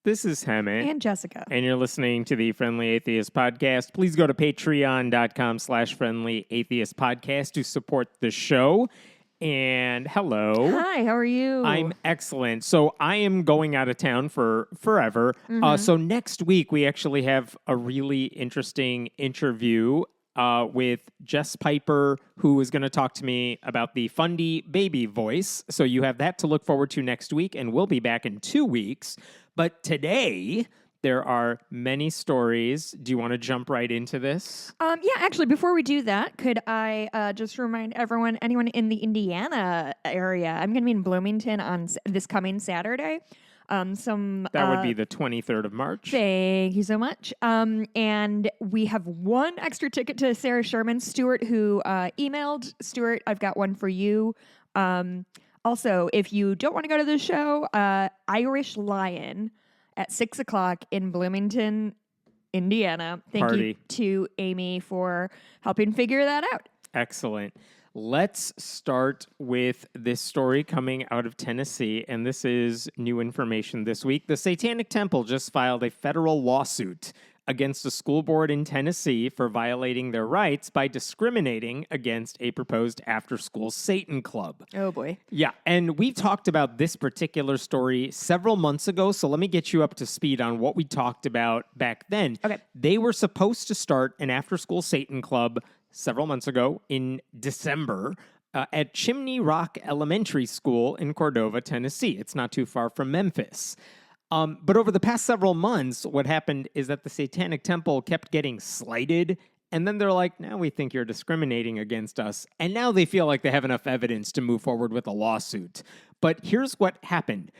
This is Hammett. And Jessica. And you're listening to the Friendly Atheist Podcast. Please go to patreon.com/Friendly Atheist Podcast to support the show. And hello. Hi, how are you? I'm excellent. So I am going out of town for forever. So next week, we actually have a really interesting interview with Jess Piper, who is going to talk to me about the Fundy baby voice. So you have that to look forward to next week, and we'll be back in 2 weeks. But today, there are many stories. Do you want to jump right into this? Yeah, actually, before we do that, could I just remind anyone in the Indiana area, I'm going to be in Bloomington on this coming Saturday. That would be the 23rd of March. Thank you so much. And we have one extra ticket to Sarah Sherman. Stuart, who emailed. Stuart, I've got one for you. Also, if you don't want to go to the show, Irish Lion at 6 o'clock in Bloomington, Indiana. Thank you to Amy for helping figure that out. Excellent. Let's start with this story coming out of Tennessee, and this is new information this week. The Satanic Temple just filed a federal lawsuit against a school board in Tennessee for violating their rights by discriminating against a proposed after-school Satan club. Oh, boy. Yeah, and we talked about this particular story several months ago, so let me get you up to speed on what we talked about back then. Okay. They were supposed to start an after-school Satan club several months ago in December at Chimney Rock Elementary School in Cordova, Tennessee. It's not too far from Memphis. But over the past several months, what happened is that the Satanic Temple kept getting slighted, and then they're like, now we think you're discriminating against us, and now they feel like they have enough evidence to move forward with a lawsuit. But here's what happened.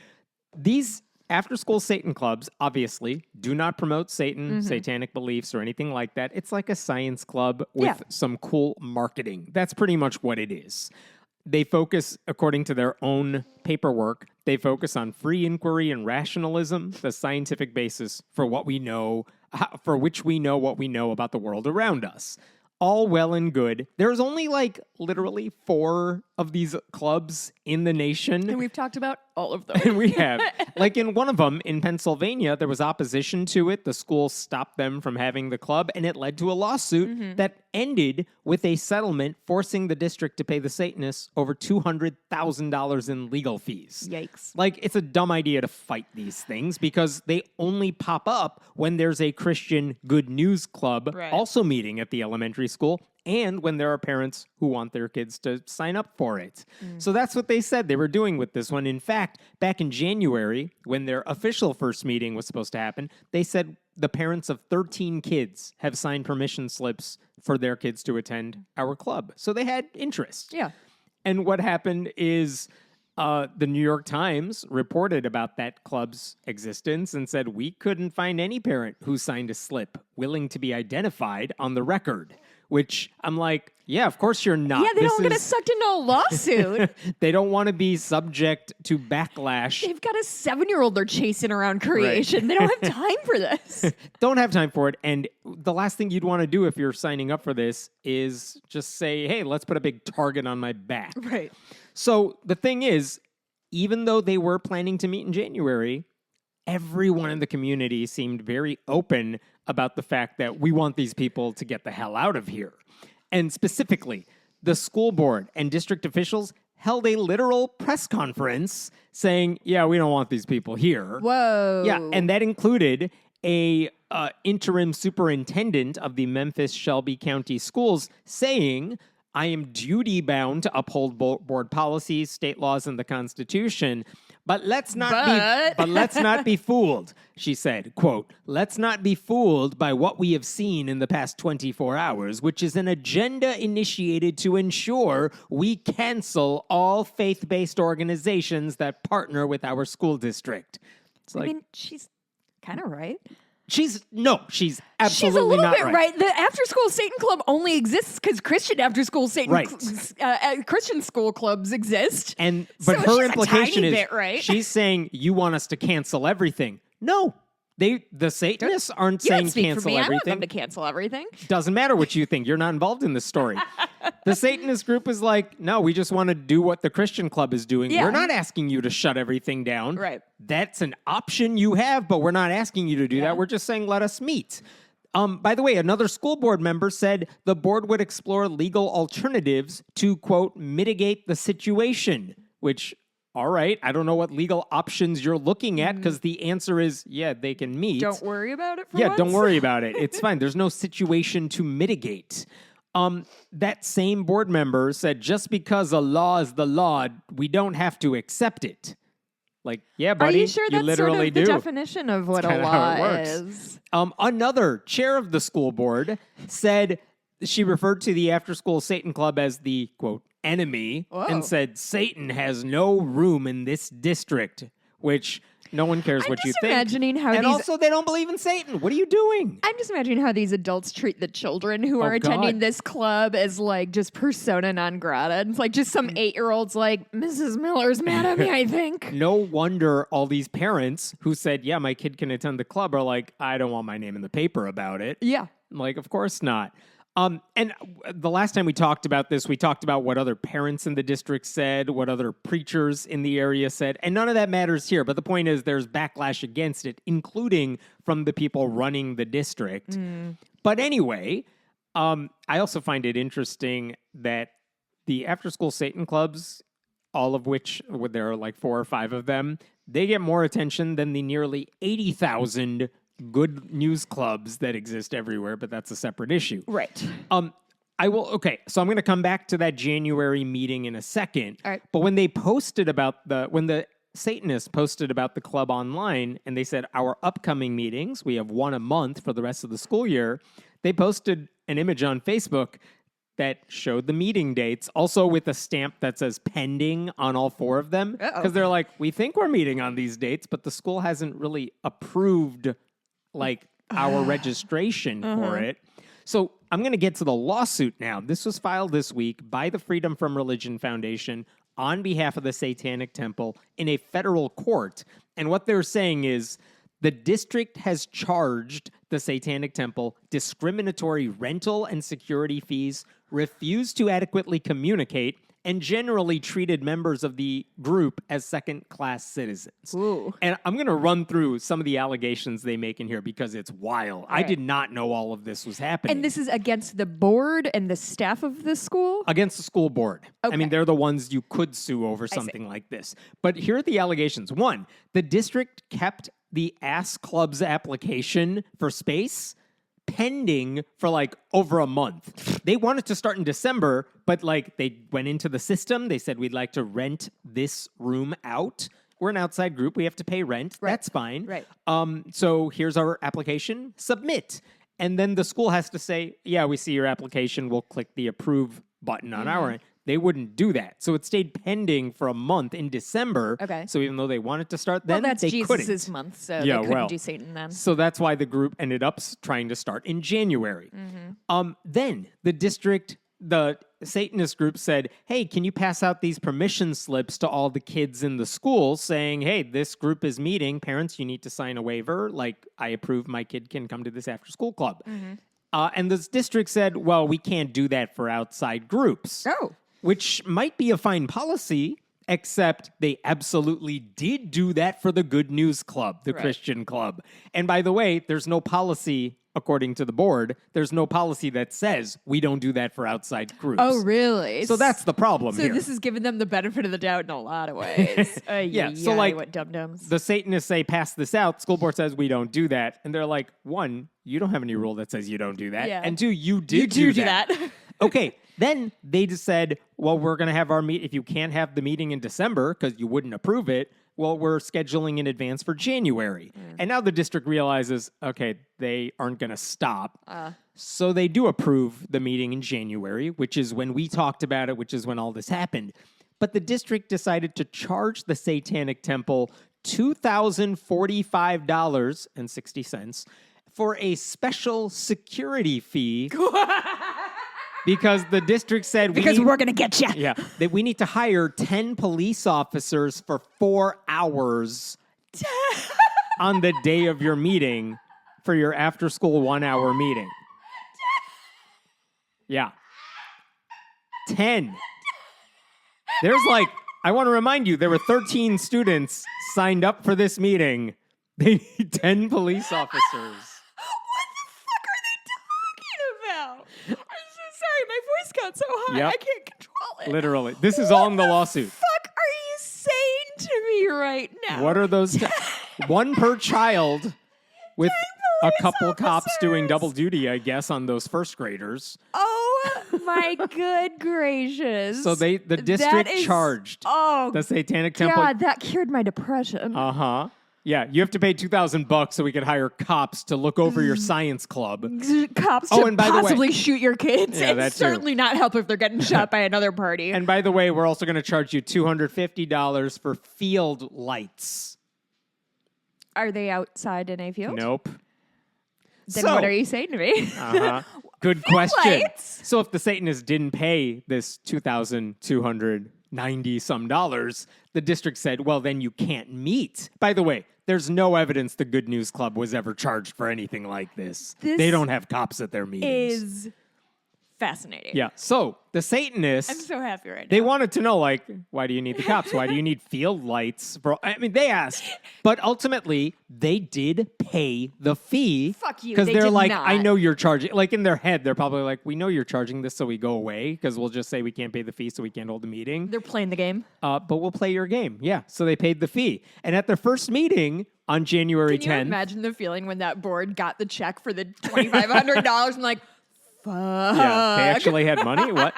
These after-school Satan clubs, obviously, do not promote Satan, satanic beliefs, or anything like that. It's like a science club with some cool marketing. That's pretty much what it is. They focus, according to their own paperwork, they focus on free inquiry and rationalism, the scientific basis for what we know, for which we know what we know about the world around us. All well and good. There's only literally 4 of these clubs in the nation. And we've talked about all of them. And we have. In one of them in Pennsylvania, there was opposition to it. The school stopped them from having the club, and it led to a lawsuit that ended with a settlement forcing the district to pay the Satanists over $200,000 in legal fees. Yikes. It's a dumb idea to fight these things because they only pop up when there's a Christian Good News Club also meeting at the elementary school, and when there are parents who want their kids to sign up for it. So that's what they said they were doing with this one. In fact, back in January, when their official first meeting was supposed to happen, they said the parents of 13 kids have signed permission slips for their kids to attend our club. So they had interest. Yeah. And what happened is the New York Times reported about that club's existence and said, we couldn't find any parent who signed a slip willing to be identified on the record. Which I'm like, yeah, of course you're not. Yeah, they don't want to get sucked into a lawsuit. They don't want to be subject to backlash. They've got a 7-year-old they're chasing around creation. Right. They don't have time for this. Don't have time for it. And the last thing you'd want to do if you're signing up for this is just say, hey, let's put a big target on my back. Right. So the thing is, even though they were planning to meet in January, everyone in the community seemed very open about the fact that we want these people to get the hell out of here. And specifically, the school board and district officials held a literal press conference saying, yeah, we don't want these people here. Whoa. Yeah, and that included a interim superintendent of the Memphis Shelby County Schools saying, I am duty-bound to uphold board policies, state laws, and the Constitution. But let's not be fooled, she said, quote, let's not be fooled by what we have seen in the past 24 hours, which is an agenda initiated to ensure we cancel all faith-based organizations that partner with our school district. She's kind of right. She's absolutely She's a little not bit right. The after-school Satan Club only exists because Christian after-school Christian school clubs exist. But her implication is bit right. She's saying you want us to cancel everything. No, The Satanists aren't You don't saying speak for cancel me. I want everything. them to cancel everything. Doesn't matter what you think. You're not involved in this story. The Satanist group is like, no, we just want to do what the Christian club is doing. Yeah. We're not asking you to shut everything down. Right. That's an option you have, but we're not asking you to do that. We're just saying let us meet. By the way, another school board member said the board would explore legal alternatives to, quote, mitigate the situation, which, all right, I don't know what legal options you're looking at because the answer is, yeah, they can meet. Don't worry about it for Yeah, once. don't worry about it. It's fine. There's no situation to mitigate. That same board member said, just because a law is the law, we don't have to accept it. Like, yeah, buddy, Are you sure that's literally sort of the do. definition of what a kinda how it law works. is? Another chair of the school board said she referred to the after-school Satan Club as the, quote, enemy, Whoa. and said Satan has no room in this district, which no one cares I'm what you just think. imagining how and these- also, they don't believe in Satan. What are you doing? I'm just imagining how these adults treat the children who are Oh, attending God. this club as like just persona non grata. It's like just some 8-year-old's like, Mrs. Miller's mad at me, I think. No wonder all these parents who said, yeah, my kid can attend the club are like, I don't want my name in the paper about it. Yeah. Like, of course not. And the last time we talked about this, we talked about what other parents in the district said, what other preachers in the area said, and none of that matters here. But the point is there's backlash against it, including from the people running the district. But anyway, I also find it interesting that the after-school Satan clubs, all of which, there are like 4 or 5 of them, they get more attention than the nearly 80,000 good news clubs that exist everywhere, but that's a separate issue. Right. So I'm going to come back to that January meeting in a second. All right. But when they posted when the Satanists posted about the club online and they said our upcoming meetings, we have one a month for the rest of the school year, they posted an image on Facebook that showed the meeting dates, also with a stamp that says pending on all 4 of them. Because they're like, we think we're meeting on these dates, but the school hasn't really approved like our registration for it. So I'm going to get to the lawsuit now. This was filed this week by the Freedom from Religion Foundation on behalf of the Satanic Temple in a federal court. And what they're saying is the district has charged the Satanic Temple discriminatory rental and security fees, refused to adequately communicate, and generally treated members of the group as second-class citizens. Ooh. And I'm going to run through some of the allegations they make in here because it's wild. I right. did not know all of this was happening. And this is against the board and the staff of the school? Against the school board. I Okay. mean, they're the ones you could sue over something like this. But here are the allegations. 1, the district kept the Ass Club's application for space pending for like over a month. They wanted to start in December, but like they went into the system. They said, we'd like to rent this room out. We're an outside group. We have to pay rent. Right. That's fine. Right. So here's our application. Submit. And then the school has to say, yeah, we see your application. We'll click the approve button on our end. They wouldn't do that. So it stayed pending for a month in December. Okay. So even though they wanted to start then, Well, that's they Jesus' couldn't. month, so Yeah, they couldn't well. do Satan then. So that's why the group ended up trying to start in January. Then the Satanist group said, hey, can you pass out these permission slips to all the kids in the school saying, hey, this group is meeting. Parents, you need to sign a waiver. Like, I approve my kid can come to this after-school club. And this district said, well, we can't do that for outside groups. Oh. Which might be a fine policy, except they absolutely did do that for the Good News Club, the Right. Christian club. And by the way, there's no policy, according to the board, there's no policy that says we don't do that for outside groups. Oh, really? So that's the problem So here. this is giving them the benefit of the doubt in a lot of ways. Yeah, so, like, what dum-dums. the Satanists say, pass this out. School board says we don't do that. And they're like, 1, you don't have any rule that says you don't do that. Yeah. And 2, you did do that. that. Okay, then they just said, well, we're going to have our meet. If you can't have the meeting in December because you wouldn't approve it, well, we're scheduling in advance for January. And now the district realizes, okay, they aren't going to stop. So they do approve the meeting in January, which is when we talked about it, which is when all this happened. But the district decided to charge the Satanic Temple $2,045.60 for a special security fee. Because the district said Because we're going to get you. yeah, that we need to hire 10 police officers for 4 hours on the day of your meeting for your after-school 1-hour meeting. Yeah. 10. There's like, I want to remind you, there were 13 students signed up for this meeting. They need 10 police officers. What the fuck are they talking about? I'm so sorry. My voice got so high. Yep. I can't control it. Literally. This is all in the What lawsuit. fuck are you saying to me right now? What are those? One per child with a couple cops doing officers. double duty, I guess, on those first graders. Oh my good gracious. So the district That is- charged Oh the Satanic Temple. God, that cured my depression. Uh-huh. Yeah, you have to pay $2,000 so we could hire cops to look over your science club. Cops Oh, to and by the way- possibly shoot your kids. Yeah, and that too. certainly not help if they're getting shot by another party. And by the way, we're also going to charge you $250 for field lights. Are they outside in a field? Nope. Then So- what are you saying to me? Uh-huh. Good question. lights? So if the Satanists didn't pay this $2,290 some dollars, the district said, well, then you can't meet. By the way, there's no evidence the Good News Club was ever charged for anything like this. This They don't have cops at their meetings. Is fascinating. Yeah. So the Satanists, I'm so happy right now. they wanted to know, like, why do you need the cops? Why do you need field lights? I mean, they asked. But ultimately, they did pay the fee. Fuck you, Because they they're did like, not. I know you're charging. Like, in their head, they're probably like, we know you're charging this, so we go away. Because we'll just say we can't pay the fee, so we can't hold the meeting. They're playing the game. But we'll play your game. Yeah. So they paid the fee. And at their first meeting on January Can you 10th. imagine the feeling when that board got the check for the $2,500 and like, fuck. Yeah, they actually had money. What?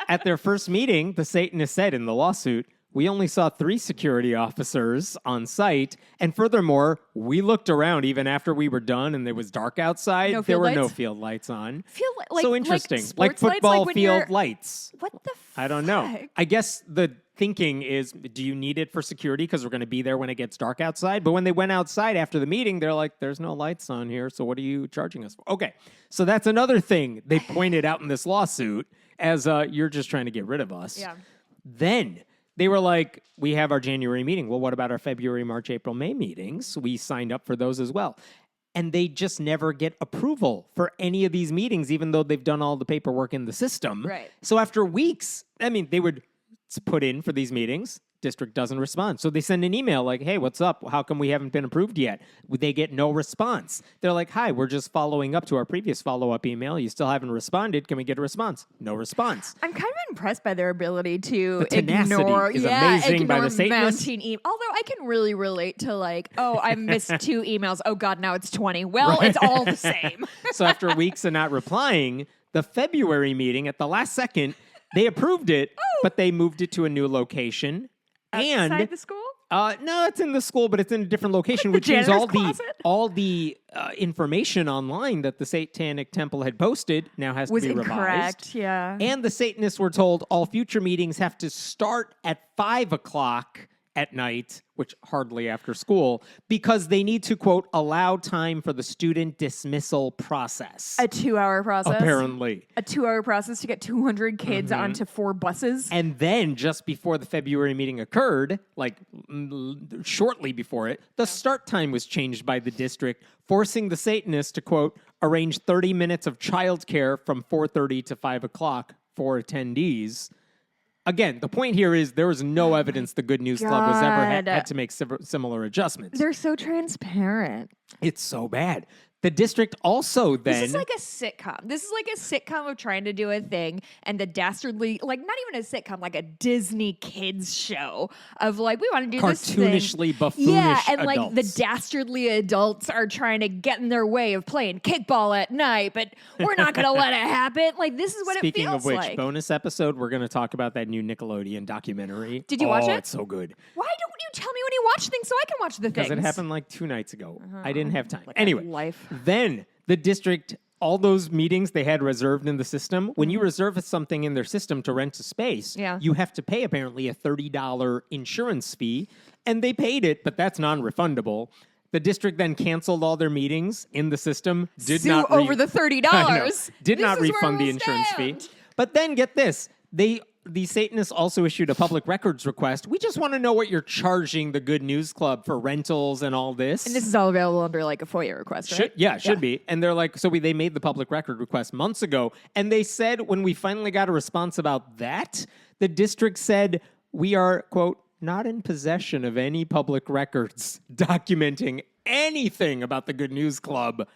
At their first meeting, the Satanists said in the lawsuit, we only saw 3 security officers on site. And furthermore, we looked around even after we were done and it was dark outside. No There field were no lights? field lights on. Like, So interesting. sports lights, football when field you're- lights. What the I don't know. fuck? I guess the thinking is, do you need it for security? Because we're going to be there when it gets dark outside. But when they went outside after the meeting, they're like, there's no lights on here. So what are you charging us for? Okay. So that's another thing they pointed out in this lawsuit as you're just trying to get rid of us. Yeah. Then they were like, we have our January meeting. Well, what about our February, March, April, May meetings? We signed up for those as well. And they just never get approval for any of these meetings, even though they've done all the paperwork in the system. Right. So after weeks, I mean, they would put in for these meetings. District doesn't respond. So they send an email like, hey, what's up? How come we haven't been approved yet? They get no response. They're like, hi, we're just following up to our previous follow-up email. You still haven't responded. Can we get a response? No response. I'm kind of impressed by their ability to The tenacity ignore, is amazing by the ignore Satanists. mounting although I can really relate to like, oh, I missed 2 emails. Oh God, now it's 20. Well, it's all the same. So after weeks of not replying, the February meeting at the last second, they approved it, but they moved it to a new location. Outside the school? No, it's in the school, but it's in a different location, the which means janitor's all the information online that the Satanic Temple had posted now has Was to be incorrect, revised. yeah. And the Satanists were told all future meetings have to start at 5 o'clock at night, which hardly after school, because they need to, quote, allow time for the student dismissal process. A 2-hour process? Apparently. A 2-hour process to get 200 kids onto 4 buses? And then, just before the February meeting occurred, like shortly before it, the start time was changed by the district, forcing the Satanists to, quote, arrange 30 minutes of childcare from 4:30 to 5 o'clock for attendees. Again, the point here is there was no evidence the Good News Club was ever God. had to make similar adjustments. They're so transparent. It's so bad. The district also then... This is like a sitcom. This is like a sitcom of trying to do a thing, and the dastardly, like not even a sitcom, like a Disney kids show of like we want to do this thing. cartoonishly buffoonish Yeah, and like the adults. dastardly adults are trying to get in their way of playing kickball at night, but we're not going to let it happen. Like this is what Speaking it feels of which, like. bonus episode, we're going to talk about that new Nickelodeon documentary. Did you watch it? Oh, it's so good. Why don't you tell me when you watch things so I can watch the things? Because it happened like 2 nights ago. I didn't have time. Like Anyway, life. then the district, all those meetings they had reserved in the system, when you reserve something in their system to rent a space, Yeah. you have to pay apparently a $30 insurance fee. And they paid it, but that's non-refundable. The district then canceled all their meetings in the system. Did Sue not over the $30. I know. Did This not is where refund the we'll insurance fee. stand. But then get this. They the Satanists also issued a public records request. We just want to know what you're charging the Good News Club for rentals and all this. And this is all available under like a FOIA request, right? It should be. And they're like, they made the public record request months ago. And they said when we finally got a response about that, the district said, we are, quote, not in possession of any public records documenting anything about the Good News Club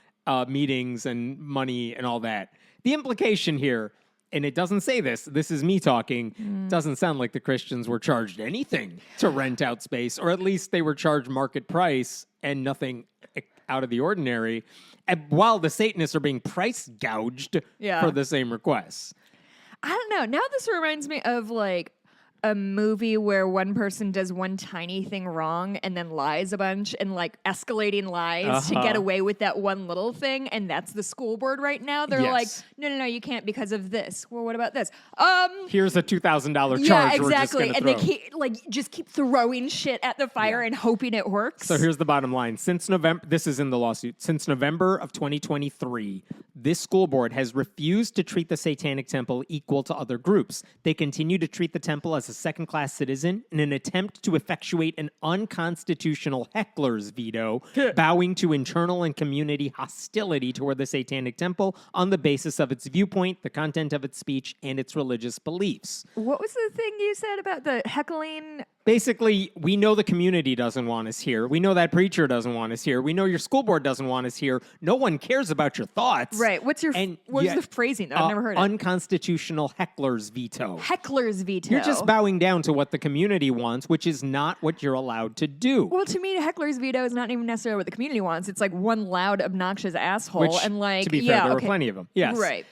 meetings and money and all that. The implication here, and it doesn't say this is me talking, doesn't sound like the Christians were charged anything to rent out space, or at least they were charged market price and nothing out of the ordinary, and while the Satanists are being price gouged for the same requests. I don't know. Now this reminds me of like a movie where one person does one tiny thing wrong and then lies a bunch and like escalating lies to get away with that one little thing. And that's the school board right now. They're like, no, you can't because of this. Well, what about this? Here's a $2,000 charge. Yeah, exactly. And they just keep throwing shit at the fire and hoping it works. So here's the bottom line. Since November, this is in the lawsuit, since November of 2023, this school board has refused to treat the Satanic Temple equal to other groups. They continue to treat the temple as a second-class citizen in an attempt to effectuate an unconstitutional heckler's veto, bowing to internal and community hostility toward the Satanic Temple on the basis of its viewpoint, the content of its speech, and its religious beliefs. What was the thing you said about the heckling? Basically, we know the community doesn't want us here. We know that preacher doesn't want us here. We know your school board doesn't want us here. No one cares about your thoughts. Right. What's the phrasing? I've never heard of. Unconstitutional heckler's veto. Heckler's veto. You're just bowing down to what the community wants, which is not what you're allowed to do. Well, to me, heckler's veto is not even necessarily what the community wants. It's like one loud, obnoxious asshole. Which, and like, to be fair, there were plenty of them. Yes. Right.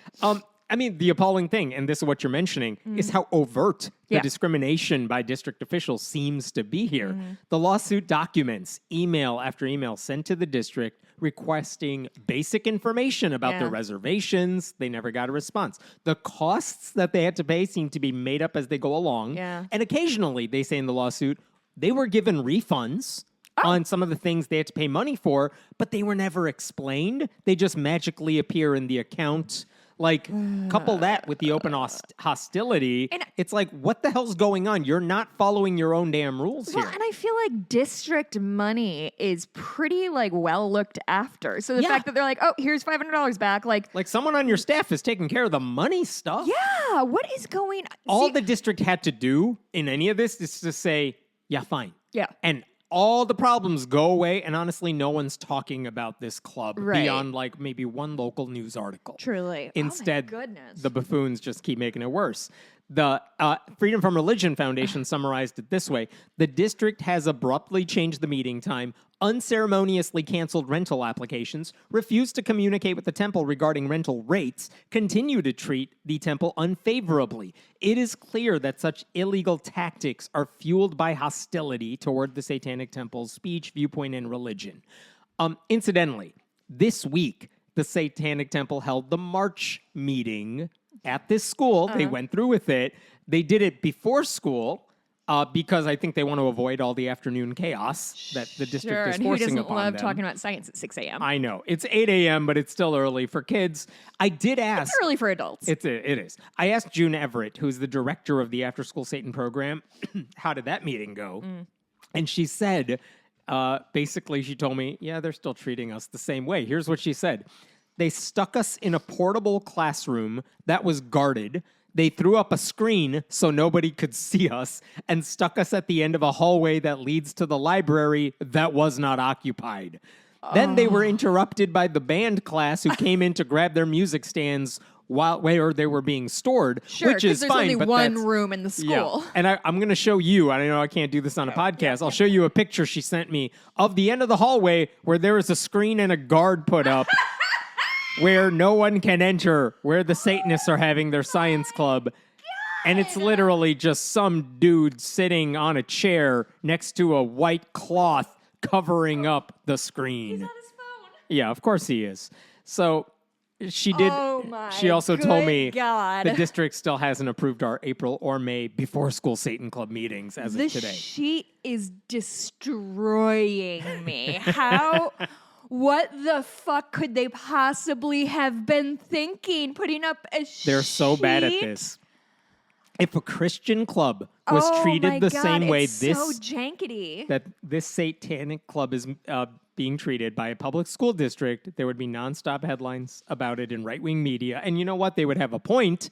I mean, the appalling thing, and this is what you're mentioning, is how overt the discrimination by district officials seems to be here. The lawsuit documents email after email sent to the district requesting basic information about their reservations. They never got a response. The costs that they had to pay seem to be made up as they go along. Yeah. And occasionally, they say in the lawsuit, they were given refunds on some of the things they had to pay money for, but they were never explained. They just magically appear in the account. Like, couple that with the open hostility, it's like, what the hell's going on? You're not following your own damn rules here. And I feel like district money is pretty, like, well looked after. So the fact that they're like, oh, here's $500 back, like someone on your staff is taking care of the money stuff. Yeah, what is going on? All the district had to do in any of this is to say, yeah, fine. Yeah. And all the problems go away, and honestly, no one's talking about this club beyond, like, maybe one local news article. Truly. Instead, oh my goodness. The buffoons just keep making it worse. The Freedom from Religion Foundation summarized it this way. The district has abruptly changed the meeting time, unceremoniously canceled rental applications, refused to communicate with the temple regarding rental rates, continue to treat the temple unfavorably. It is clear that such illegal tactics are fueled by hostility toward the Satanic Temple's speech, viewpoint, and religion. Incidentally, this week, the Satanic Temple held the March meeting at this school. They went through with it. They did it before school because I think they want to avoid all the afternoon chaos that the district is forcing upon them. Who doesn't love talking about science at 6 a.m.? I know. It's 8 a.m., but it's still early for kids. I did ask. It's early for adults. It is. I asked June Everett, who's the director of the After School Satan program, how did that meeting go? And she said, basically, she told me, yeah, they're still treating us the same way. Here's what she said. They stuck us in a portable classroom that was guarded. They threw up a screen so nobody could see us and stuck us at the end of a hallway that leads to the library that was not occupied. Then they were interrupted by the band class who came in to grab their music stands where they were being stored, which is there's fine. Only one room in the school. Yeah. And I'm going to show you, I know I can't do this on a podcast, I'll show you a picture she sent me of the end of the hallway where there is a screen and a guard put up where no one can enter, where the Satanists are having their science club. And it's literally just some dude sitting on a chair next to a white cloth covering up the screen. He's on his phone. Yeah, of course he is. So she did. Oh my she also told me God. the district still hasn't approved our April or May before school Satan Club meetings as of today. The sheet is destroying me. How? What the fuck could they possibly have been thinking putting up a sheet? They're so bad at this. If a Christian club was oh treated my the God, same way it's so jankety. that this satanic club is being treated by a public school district, there would be nonstop headlines about it in right-wing media. And you know what? They would have a point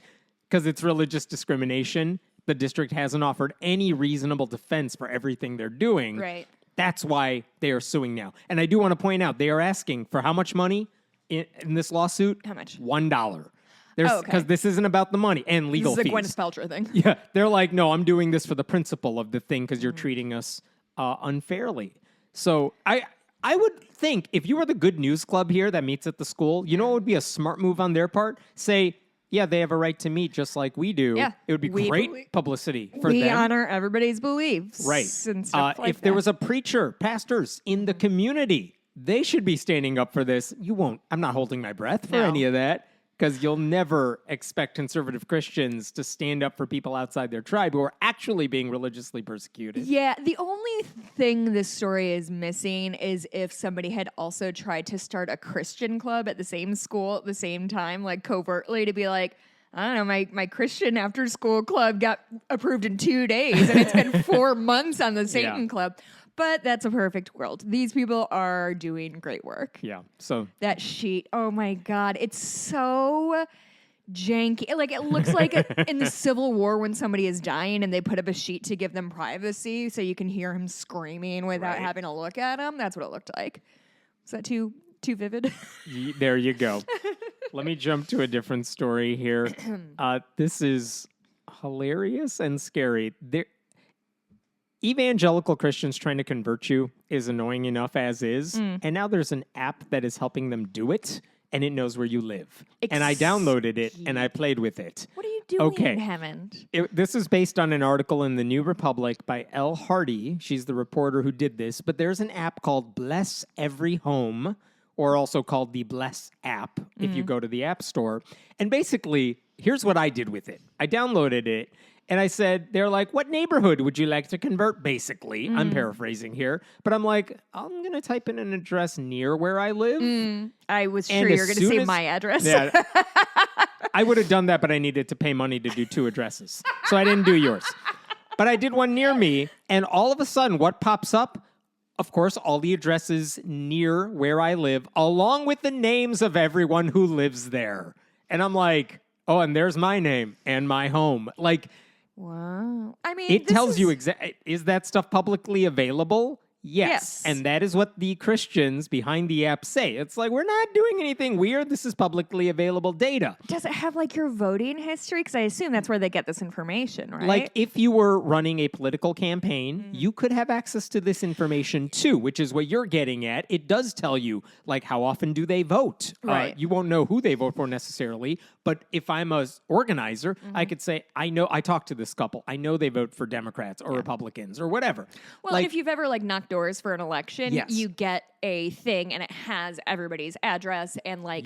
because it's religious discrimination. The district hasn't offered any reasonable defense for everything they're doing. Right. That's why they are suing now. And I do want to point out, they are asking for how much money in this lawsuit? How much? $1. Okay. Because this isn't about the money and legal This is a fees. Gwyneth Paltrow thing. Yeah, they're like, no, I'm doing this for the principle of the thing because you're treating us unfairly. So I would think if you were the Good News Club here that meets at the school, you know what would be a smart move on their part? Say, yeah, they have a right to meet just like we do. Yeah, it would be great publicity for we them. honor everybody's beliefs. Right. And stuff like if there that. was a preacher, pastors in the community, they should be standing up for this. You won't. I'm not holding my breath for No. any of that because you'll never expect conservative Christians to stand up for people outside their tribe who are actually being religiously persecuted. Yeah, the only thing this story is missing is if somebody had also tried to start a Christian club at the same school at the same time, like covertly to be like, I don't know, my Christian after school club got approved in 2 days and it's been 4 months on the Satan Club. But that's a perfect world. These people are doing great work. Yeah. So That sheet, oh my God, it's so janky. Like, it looks like in the Civil War when somebody is dying and they put up a sheet to give them privacy so you can hear him screaming without having to look at him. That's what it looked like. Is that too vivid? there you go. Let me jump to a different story here. This is hilarious and scary. Evangelical Christians trying to convert you is annoying enough as is. And now there's an app that is helping them do it, and it knows where you live. And I downloaded it, and I played with it. What are you doing in heaven? This is based on an article in the New Republic by Elle Hardy. She's the reporter who did this. But there's an app called Bless Every Home, or also called the Bless app if you go to the App Store. And basically, here's what I did with it. I downloaded it. And I said, they're like, what neighborhood would you like to convert, basically? I'm paraphrasing here. But I'm like, I'm going to type in an address near where I live. I was sure you were going to say my address. Yeah, I would have done that, but I needed to pay money to do 2 addresses. So I didn't do yours. But I did one near me, and all of a sudden, what pops up? Of course, all the addresses near where I live, along with the names of everyone who lives there. And I'm like, oh, and there's my name and my home. Like, wow. I mean, it tells you exactly, is that stuff publicly available? Yes. And that is what the Christians behind the app say. It's like, we're not doing anything weird. This is publicly available data. Does it have like your voting history? Because I assume that's where they get this information, right? Like if you were running a political campaign, you could have access to this information too, which is what you're getting at. It does tell you like how often do they vote. Right. You won't know who they vote for necessarily, but if I'm a organizer, I could say, I talked to this couple. I know they vote for Democrats or Republicans or whatever. Well, like, and if you've ever like knocked doors for an election, you get a thing and it has everybody's address and like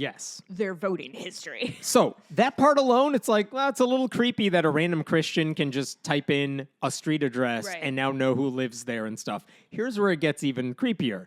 their voting history. So that part alone, it's like, well, it's a little creepy that a random Christian can just type in a street address and now know who lives there and stuff. Here's where it gets even creepier.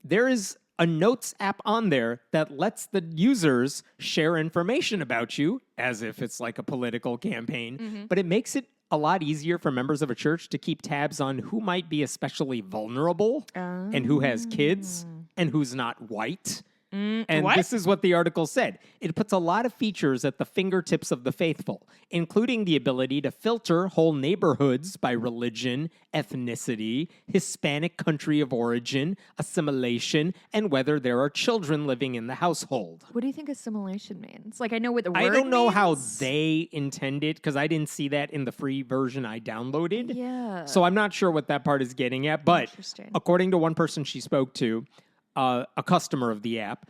There is a notes app on there that lets the users share information about you as if it's like a political campaign, but it makes it a lot easier for members of a church to keep tabs on who might be especially vulnerable and who has kids and who's not white. And this is what the article said. It puts a lot of features at the fingertips of the faithful, including the ability to filter whole neighborhoods by religion, ethnicity, Hispanic country of origin, assimilation, and whether there are children living in the household. What do you think assimilation means? Like, I know what the word I don't know means. how they intended, because I didn't see that in the free version I downloaded. Yeah. So I'm not sure what that part is getting at. But Interesting. according to one person she spoke to, a customer of the app,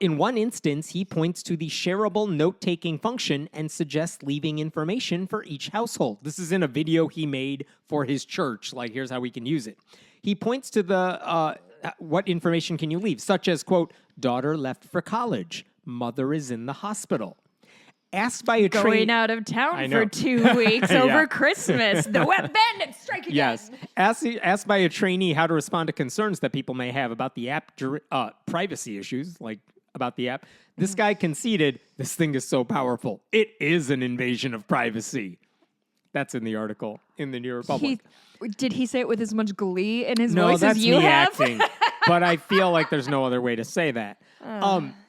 in one instance, he points to the shareable note-taking function and suggests leaving information for each household. This is in a video he made for his church. Like, here's how we can use it. He points to the what information can you leave, such as, quote, daughter left for college, mother is in the hospital. Asked by a going out of town for 2 weeks over Christmas. The web bandits strike again. Yes. Asked by a trainee how to respond to concerns that people may have about the app, privacy issues, like about the app, this guy conceded, this thing is so powerful. It is an invasion of privacy. That's in the article in the New Republic. Did he say it with as much glee in his No, voice that's as you me have? acting. But I feel like there's no other way to say that.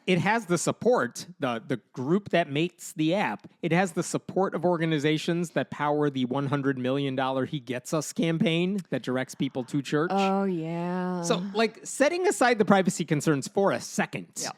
It has the support, the group that makes the app. It has the support of organizations that power the $100 million He Gets Us campaign that directs people to church. Oh, yeah. So, like, setting aside the privacy concerns for a second,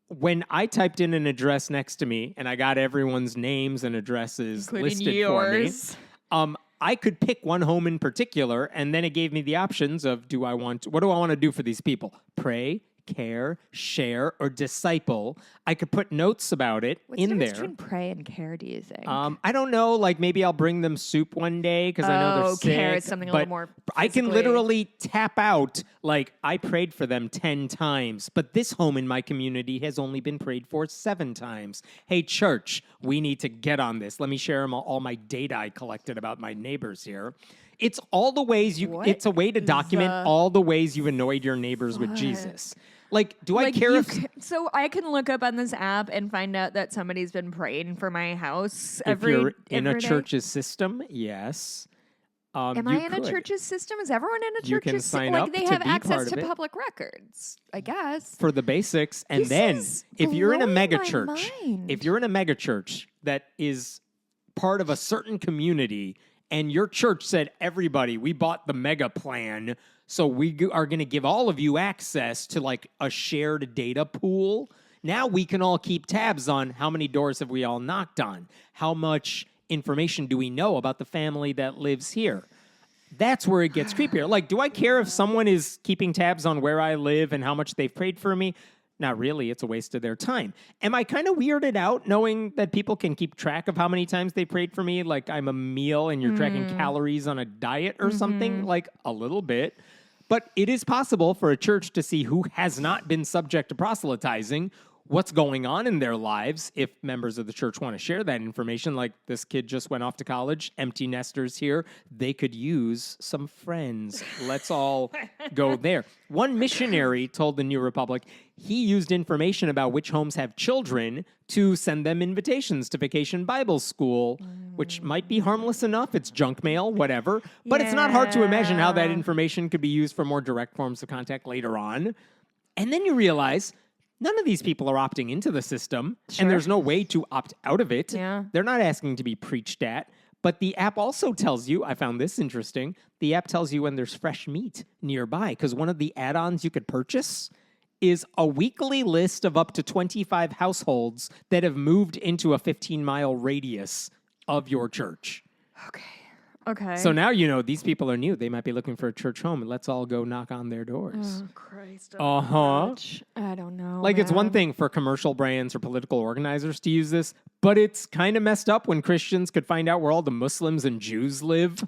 when I typed in an address next to me and I got everyone's names and addresses Including listed yours. for me, I could pick one home in particular, and then it gave me the options of what do I want to do for these people? Pray, care, share, or disciple. I could put notes about it What's in the there. difference between pray and care, do you think? I don't know. Like maybe I'll bring them soup one day because I know they're sick. Care is something a little more I can physically- literally tap out, like, I prayed for them 10 times, but this home in my community has only been prayed for 7 times. Hey, church, we need to get on this. Let me share all my data I collected about my neighbors here. It's all the ways it's a way to document all the ways you've annoyed your neighbors with Jesus. Like, do I care if... So I can look up on this app and find out that somebody's been praying for my house If you're in a day? church's system, yes. Am I in a church's system? Is everyone in a church's You can sign up Like, they to have be access part to of it. public records, I guess. For the basics. And This then, is if you're in a blowing mega my church, mind. if you're in a mega church that is part of a certain community, and your church said, everybody, we bought the mega plan, so we are going to give all of you access to like a shared data pool. Now we can all keep tabs on how many doors have we all knocked on? How much information do we know about the family that lives here? That's where it gets creepier. Like, do I care if someone is keeping tabs on where I live and how much they've prayed for me? Not really. It's a waste of their time. Am I kind of weirded out knowing that people can keep track of how many times they prayed for me? Like I'm a meal and you're tracking calories on a diet or something? Like a little bit. But it is possible for a church to see who has not been subject to proselytizing, what's going on in their lives if members of the church want to share that information. Like this kid just went off to college, empty nesters here. They could use some friends. Let's all go there. One missionary told the New Republic he used information about which homes have children to send them invitations to Vacation Bible School, which might be harmless enough. It's junk mail, whatever. But it's not hard to imagine how that information could be used for more direct forms of contact later on. And then you realize none of these people are opting into the system, and there's no way to opt out of it. Yeah. They're not asking to be preached at. But the app also tells you, I found this interesting, the app tells you when there's fresh meat nearby, because one of the add-ons you could purchase is a weekly list of up to 25 households that have moved into a 15-mile radius of your church. Okay. So now you know these people are new. They might be looking for a church home, and let's all go knock on their doors. Oh, Christ. I don't know. Like, it's one thing for commercial brands or political organizers to use this, but it's kind of messed up when Christians could find out where all the Muslims and Jews live.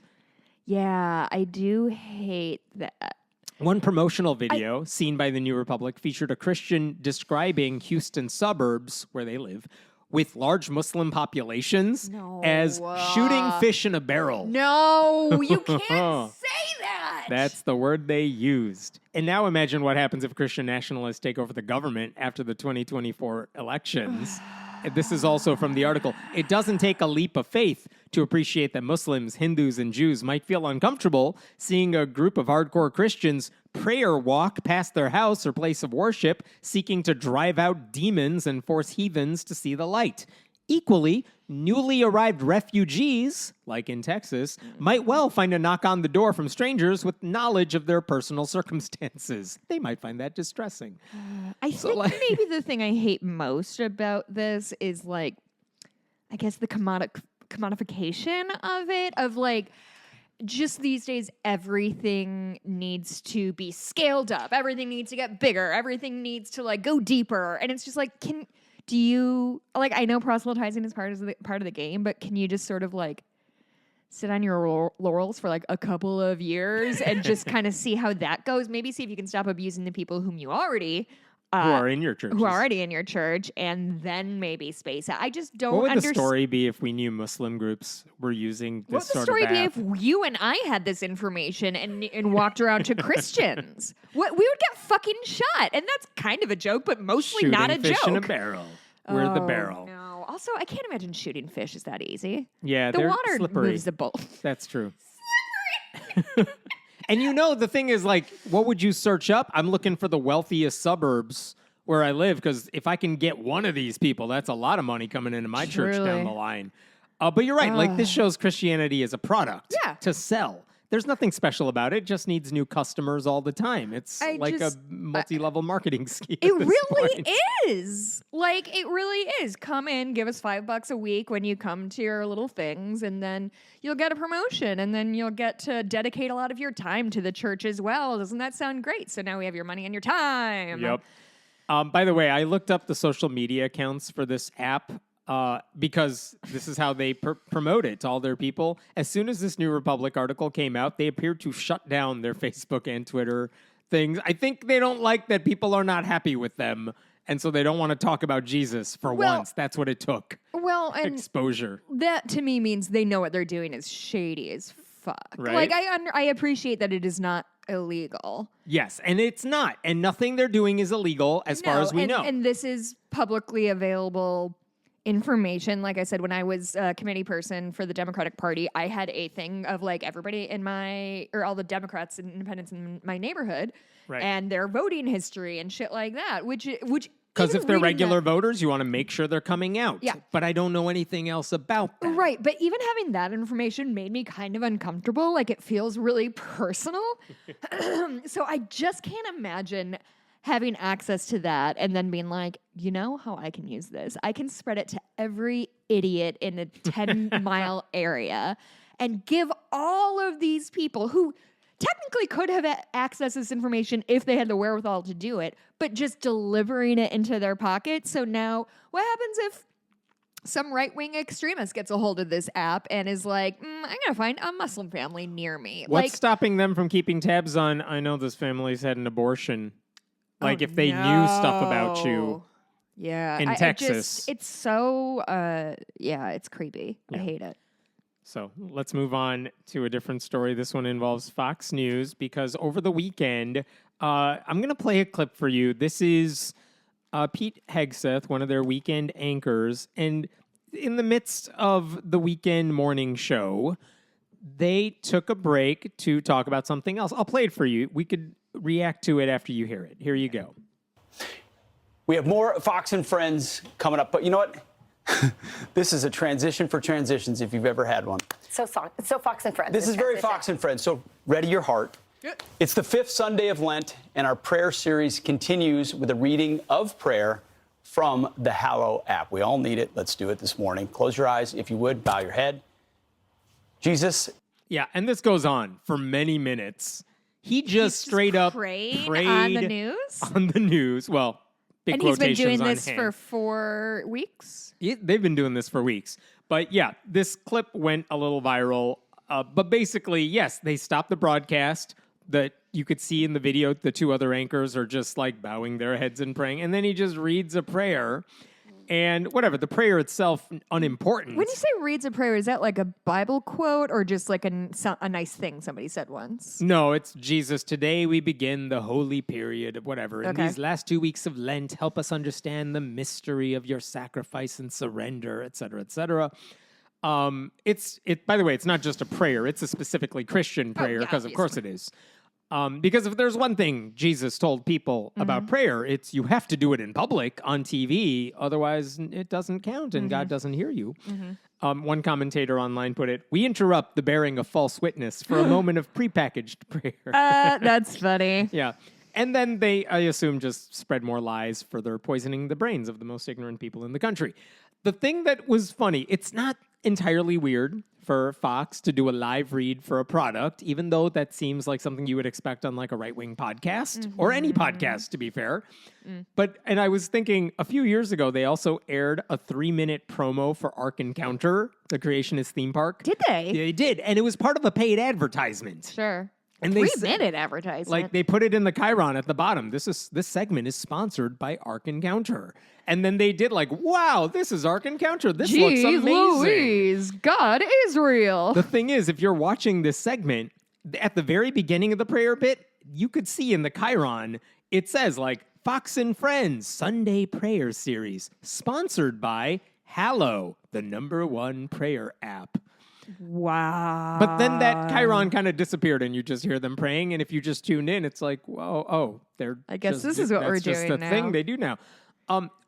Yeah, I do hate that. One promotional video seen by the New Republic featured a Christian describing Houston suburbs, where they live, with large Muslim populations as shooting fish in a barrel. No, you can't say that. That's the word they used. And now imagine what happens if Christian nationalists take over the government after the 2024 elections. This is also from the article. It doesn't take a leap of faith to appreciate that Muslims, Hindus, and Jews might feel uncomfortable seeing a group of hardcore Christians prayer walk past their house or place of worship, seeking to drive out demons and force heathens to see the light. Equally, newly arrived refugees, like in Texas, might well find a knock on the door from strangers with knowledge of their personal circumstances. They might find that distressing. I think maybe the thing I hate most about this is, like, I guess the commodification of it, of like, just these days, everything needs to be scaled up. Everything needs to get bigger. Everything needs to like go deeper. And it's just like, do you, like, I know proselytizing is part of the game, but can you just sort of like sit on your laurels for like a couple of years and just kind of see how that goes? Maybe see if you can stop abusing the people whom you already who are in your church. Who are already in your church, and then maybe space out. I just don't understand. What would the story be if we knew Muslim groups were using this sort of app? What would the story be if you and I had this information and walked around to Christians? We would get fucking shot. And that's kind of a joke, but mostly Shooting not a fish joke. in a barrel. We're the barrel. No. Also, I can't imagine shooting fish is that easy. Yeah, The they're water slippery. moves the boat. That's true. And the thing is, like, what would you search up? I'm looking for the wealthiest suburbs where I live, because if I can get one of these people, that's a lot of money coming into my church down Truly. the line. But you're right. Like, this shows Christianity as a product to sell. There's nothing special about it. It just needs new customers all the time. It's a multi-level marketing scheme. It really is. Like, it really is. Come in, give us $5 a week when you come to your little things, and then you'll get a promotion, and then you'll get to dedicate a lot of your time to the church as well. Doesn't that sound great? So now we have your money and your time. Yep. By the way, I looked up the social media accounts for this app because this is how they promote it to all their people. As soon as this New Republic article came out, they appeared to shut down their Facebook and Twitter things. I think they don't like that people are not happy with them, and so they don't want to talk about Jesus for once. That's what it took. Well, and exposure. That to me means they know what they're doing is shady as fuck. Right? Like, I appreciate that it is not illegal. Yes, and it's not. And nothing they're doing is illegal as far as we know. And this is publicly available information. Like I said, when I was a committee person for the Democratic Party, I had a thing of like everybody in all the Democrats and independents in my neighborhood and their voting history and shit like that, which because if they're regular voters, you want to make sure they're coming out. Yeah. But I don't know anything else about that. Right. But even having that information made me kind of uncomfortable. Like, it feels really personal. So I just can't imagine having access to that and then being like, you know how I can use this? I can spread it to every idiot in a 10-mile area and give all of these people who technically could have accessed this information if they had the wherewithal to do it, but just delivering it into their pocket. So now what happens if some right-wing extremist gets a hold of this app and is like, I'm going to find a Muslim family near me? What's stopping them from keeping tabs on, I know this family's had an abortion? Like, if they knew stuff about you in Texas. It's so, it's creepy. Yeah. I hate it. So let's move on to a different story. This one involves Fox News because over the weekend, I'm going to play a clip for you. This is Pete Hegseth, one of their weekend anchors. And in the midst of the weekend morning show, they took a break to talk about something else. I'll play it for you. We could react to it after you hear it. Here you go. We have more Fox and Friends coming up, but you know what? This is a transition for transitions if you've ever had one. So Fox and Friends. This is very Fox and Friends, so ready your heart. Good. It's the 5th Sunday of Lent, and our prayer series continues with a reading of prayer from the Hallow app. We all need it. Let's do it this morning. Close your eyes, if you would. Bow your head. Jesus. Yeah, and this goes on for many minutes. He just straight up prayed on the news? On the news. Well, big and he's been quotations doing on this hand. for 4 weeks? They've been doing this for weeks. But yeah, this clip went a little viral. But basically, yes, they stopped the broadcast. That you could see in the video, the two other anchors are just like bowing their heads and praying. And then he just reads a prayer. And whatever, the prayer itself, unimportant. When you say reads a prayer, is that like a Bible quote or just like a nice thing somebody said once? No, it's Jesus. Today we begin the holy period of whatever. In Okay. these last 2 weeks of Lent, help us understand the mystery of your sacrifice and surrender, et cetera, et cetera. By the way, it's not just a prayer. It's a specifically Christian prayer because of course it is. Because if there's one thing Jesus told people about prayer, it's you have to do it in public on TV. Otherwise, it doesn't count and God doesn't hear you. One commentator online put it, we interrupt the bearing of false witness for a moment of prepackaged prayer. That's funny. Yeah. And then they, I assume, just spread more lies, further poisoning the brains of the most ignorant people in the country. The thing that was funny, it's not entirely weird for Fox to do a live read for a product, even though that seems like something you would expect on like a right-wing podcast or any podcast, to be fair. And I was thinking a few years ago, they also aired a 3-minute promo for Ark Encounter, the Creationist theme park. Did they? They did. And it was part of a paid advertisement. Sure. And 3-minute advertisement. Like they put it in the Chiron at the bottom. This segment is sponsored by Ark Encounter. And then they did like, wow, this is Ark Encounter. This looks amazing. Louise, God is real. The thing is, if you're watching this segment, at the very beginning of the prayer bit, you could see in the Chiron, it says like Fox and Friends Sunday Prayer Series, sponsored by Hallow, the #1 prayer app. Wow. But then that chyron kind of disappeared, and you just hear them praying. And if you just tuned in, it's like, whoa, they're. I guess just, this is what we're that's just doing the now. thing they do now.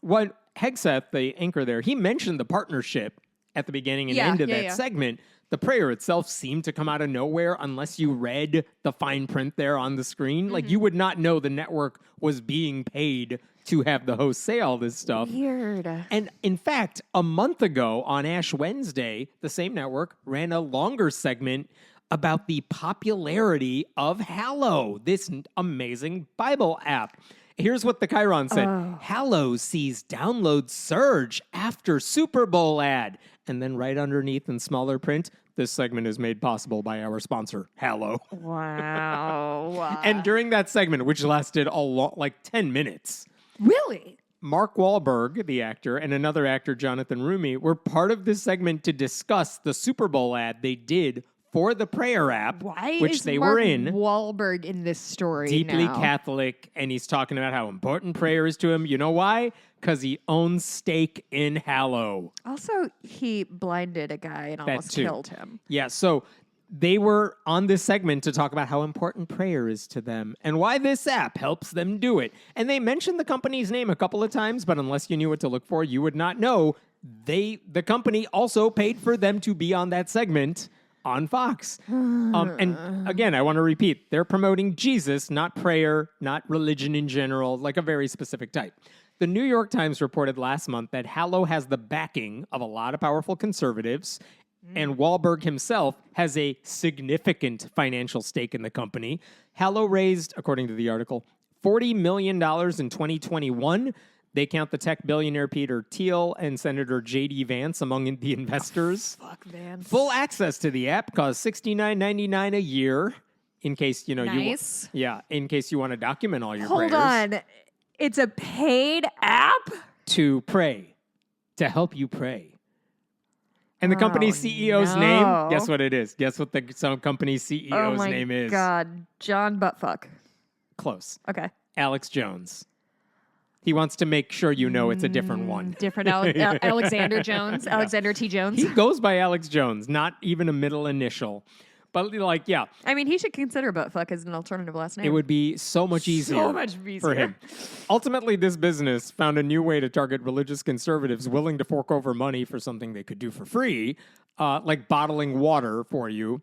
What Hegseth, the anchor there, he mentioned the partnership at the beginning and end of that segment. The prayer itself seemed to come out of nowhere unless you read the fine print there on the screen. Mm-hmm. Like, you would not know the network was being paid to have the host say all this stuff. Weird. And in fact, a month ago on Ash Wednesday, the same network ran a longer segment about the popularity of Hallow, this amazing Bible app. Here's what the chyron said. Hallow sees downloads surge after Super Bowl ad. And then right underneath in smaller print, this segment is made possible by our sponsor, Hallow. Wow. And during that segment, which lasted like 10 minutes, Really? Mark Wahlberg, the actor, and another actor, Jonathan Rumi, were part of this segment to discuss the Super Bowl ad they did for the prayer app, Why which is they Mark were in. Wahlberg in this story Deeply now? Catholic, and he's talking about how important prayer is to him. You know why? Because he owns stake in Hallow. Also, he blinded a guy and almost too. killed him. Yeah, so they were on this segment to talk about how important prayer is to them and why this app helps them do it. And they mentioned the company's name a couple of times, but unless you knew what to look for, you would not know. The company also paid for them to be on that segment on Fox. And again, I want to repeat, they're promoting Jesus, not prayer, not religion in general, like a very specific type. The New York Times reported last month that Hallow has the backing of a lot of powerful conservatives, and Wahlberg himself has a significant financial stake in the company. Hallow raised, according to the article, $40 million in 2021. They count the tech billionaire Peter Thiel and Senator J.D. Vance among the investors. Fuck, Vance. Full access to the app costs $69.99 a year. In case Nice. in case you want to document all your Hold prayers. on. It's a paid app? To pray, to help you pray. And the company's CEO's no. name, guess what it is? Guess what the company's CEO's name is? God. John Buttfuck. Close. Okay. Alex Jones. He wants to make sure you know it's a different one. Different Alexander Jones. Alexander T. Jones. He goes by Alex Jones, not even a middle initial. But I mean, he should consider Buttfuck as an alternative last name. it would be so much easier, So much easier. for him. Ultimately, this business found a new way to target religious conservatives willing to fork over money for something they could do for free, like bottling water for you.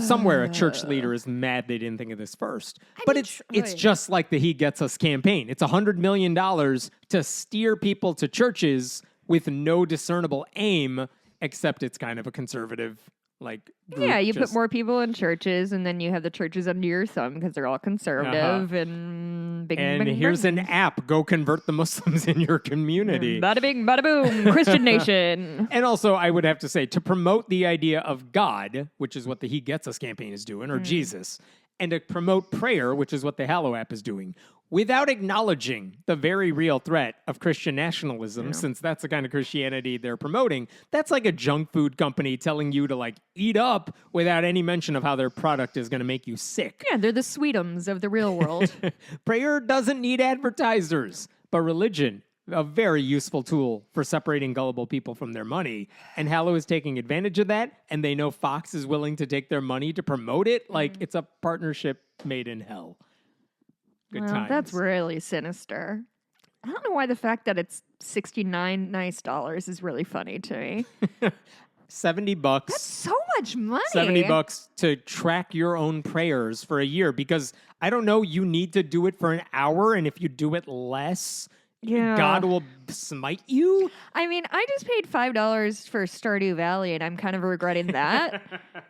Somewhere a church leader is mad they didn't think of this first. But it's just like the He Gets Us campaign. It's $100 million to steer people to churches with no discernible aim, except it's kind of a conservative group. Yeah, you put more people in churches, and then you have the churches under your thumb because they're all conservative and bing, And bing, here's bing. an app. Go convert the Muslims in your community. Bada bing, bada boom. Christian Nation. And also, I would have to say, to promote the idea of God, which is what the He Gets Us campaign is doing, or Jesus, and to promote prayer, which is what the Hallow app is doing, without acknowledging the very real threat of Christian nationalism, since that's the kind of Christianity they're promoting, that's like a junk food company telling you to eat up without any mention of how their product is going to make you sick. Yeah, they're the Sweetums of the real world. Prayer doesn't need advertisers, but religion, a very useful tool for separating gullible people from their money. And Hallow is taking advantage of that, and they know Fox is willing to take their money to promote it. It's a partnership made in hell. Good Well, times. that's really sinister. I don't know why the fact that it's $69 nice dollars is really funny to me. $70. That's so much money. $70 to track your own prayers for a year, because I don't know, you need to do it for an hour, and if you do it less, God will smite you. I mean, I just paid $5 for Stardew Valley, and I'm kind of regretting that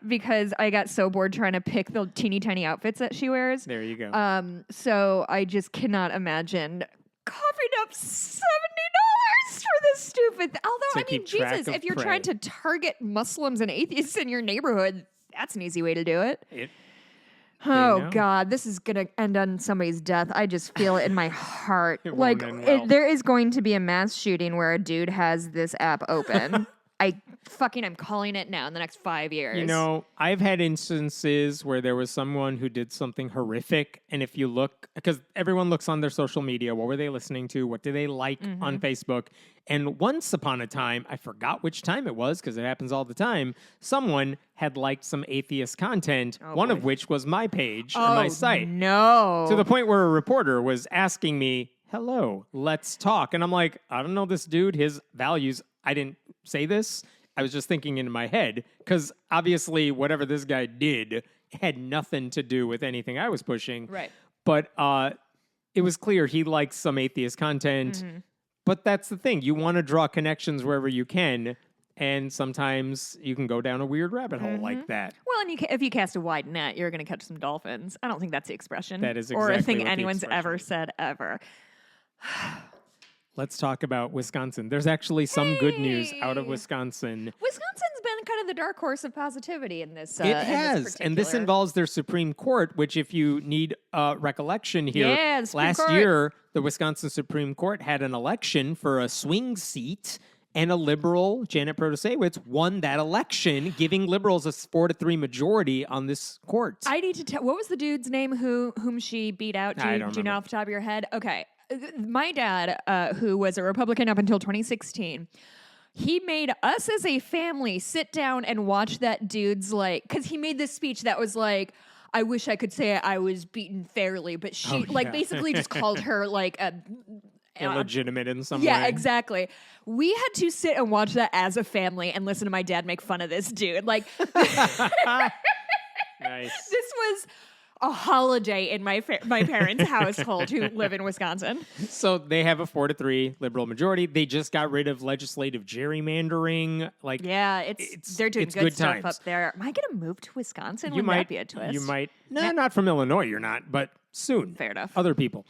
because I got so bored trying to pick the teeny tiny outfits that she wears. There you go. So I just cannot imagine coughing up $70 for this stupid. Although, To I mean, keep track Jesus, of if you're prey. trying to target Muslims and atheists in your neighborhood, that's an easy way to do it. Oh know. God, this is gonna end on somebody's death. I just feel it in my heart. It won't end well. There is going to be a mass shooting where a dude has this app open. I'm calling it now in the next 5 years. You know, I've had instances where there was someone who did something horrific, and if you look, because everyone looks on their social media, what were they listening to? What did they like on Facebook? And once upon a time, I forgot which time it was, because it happens all the time, someone had liked some atheist content, one of which was my page or my site. No. To the point where a reporter was asking me, hello, let's talk. And I'm like, I don't know this dude, his values. I didn't say this. I was just thinking in my head, because obviously whatever this guy did had nothing to do with anything I was pushing. Right. But it was clear he likes some atheist content. But that's the thing. You want to draw connections wherever you can. And sometimes you can go down a weird rabbit hole like that. Well, and if you cast a wide net, you're going to catch some dolphins. I don't think that's the expression. That is or a exactly thing what the anyone's expression ever is. said ever. Let's talk about Wisconsin. There's actually some good news out of Wisconsin. Wisconsin's been kind of the dark horse of positivity in this. It has. And this particular- involves their Supreme Court, which, if you need recollection here, Yeah, the Supreme last Court. year, the Wisconsin Supreme Court had an election for a swing seat, and a liberal, Janet Protasiewicz, won that election, giving liberals a 4-3 majority on this court. I need to tell. What was the dude's name whom she beat out? Do I you don't know remember. off the top of your head? Okay. My dad, who was a Republican up until 2016, he made us as a family sit down and watch that dude's, like, because he made this speech that was like, I wish I could say I was beaten fairly, but she, basically just called her, like, a... Illegitimate in some way. Yeah, exactly. We had to sit and watch that as a family and listen to my dad make fun of this dude. Like, Nice. this was a holiday in my parents' household who live in Wisconsin. So they have a 4-3 liberal majority. They just got rid of legislative gerrymandering. Like, Yeah, they're doing it's good stuff times. up there. Am I going to move to Wisconsin? You Wouldn't might that be a twist? You might. No, not from Illinois. You're not, but soon. Fair enough. Other people.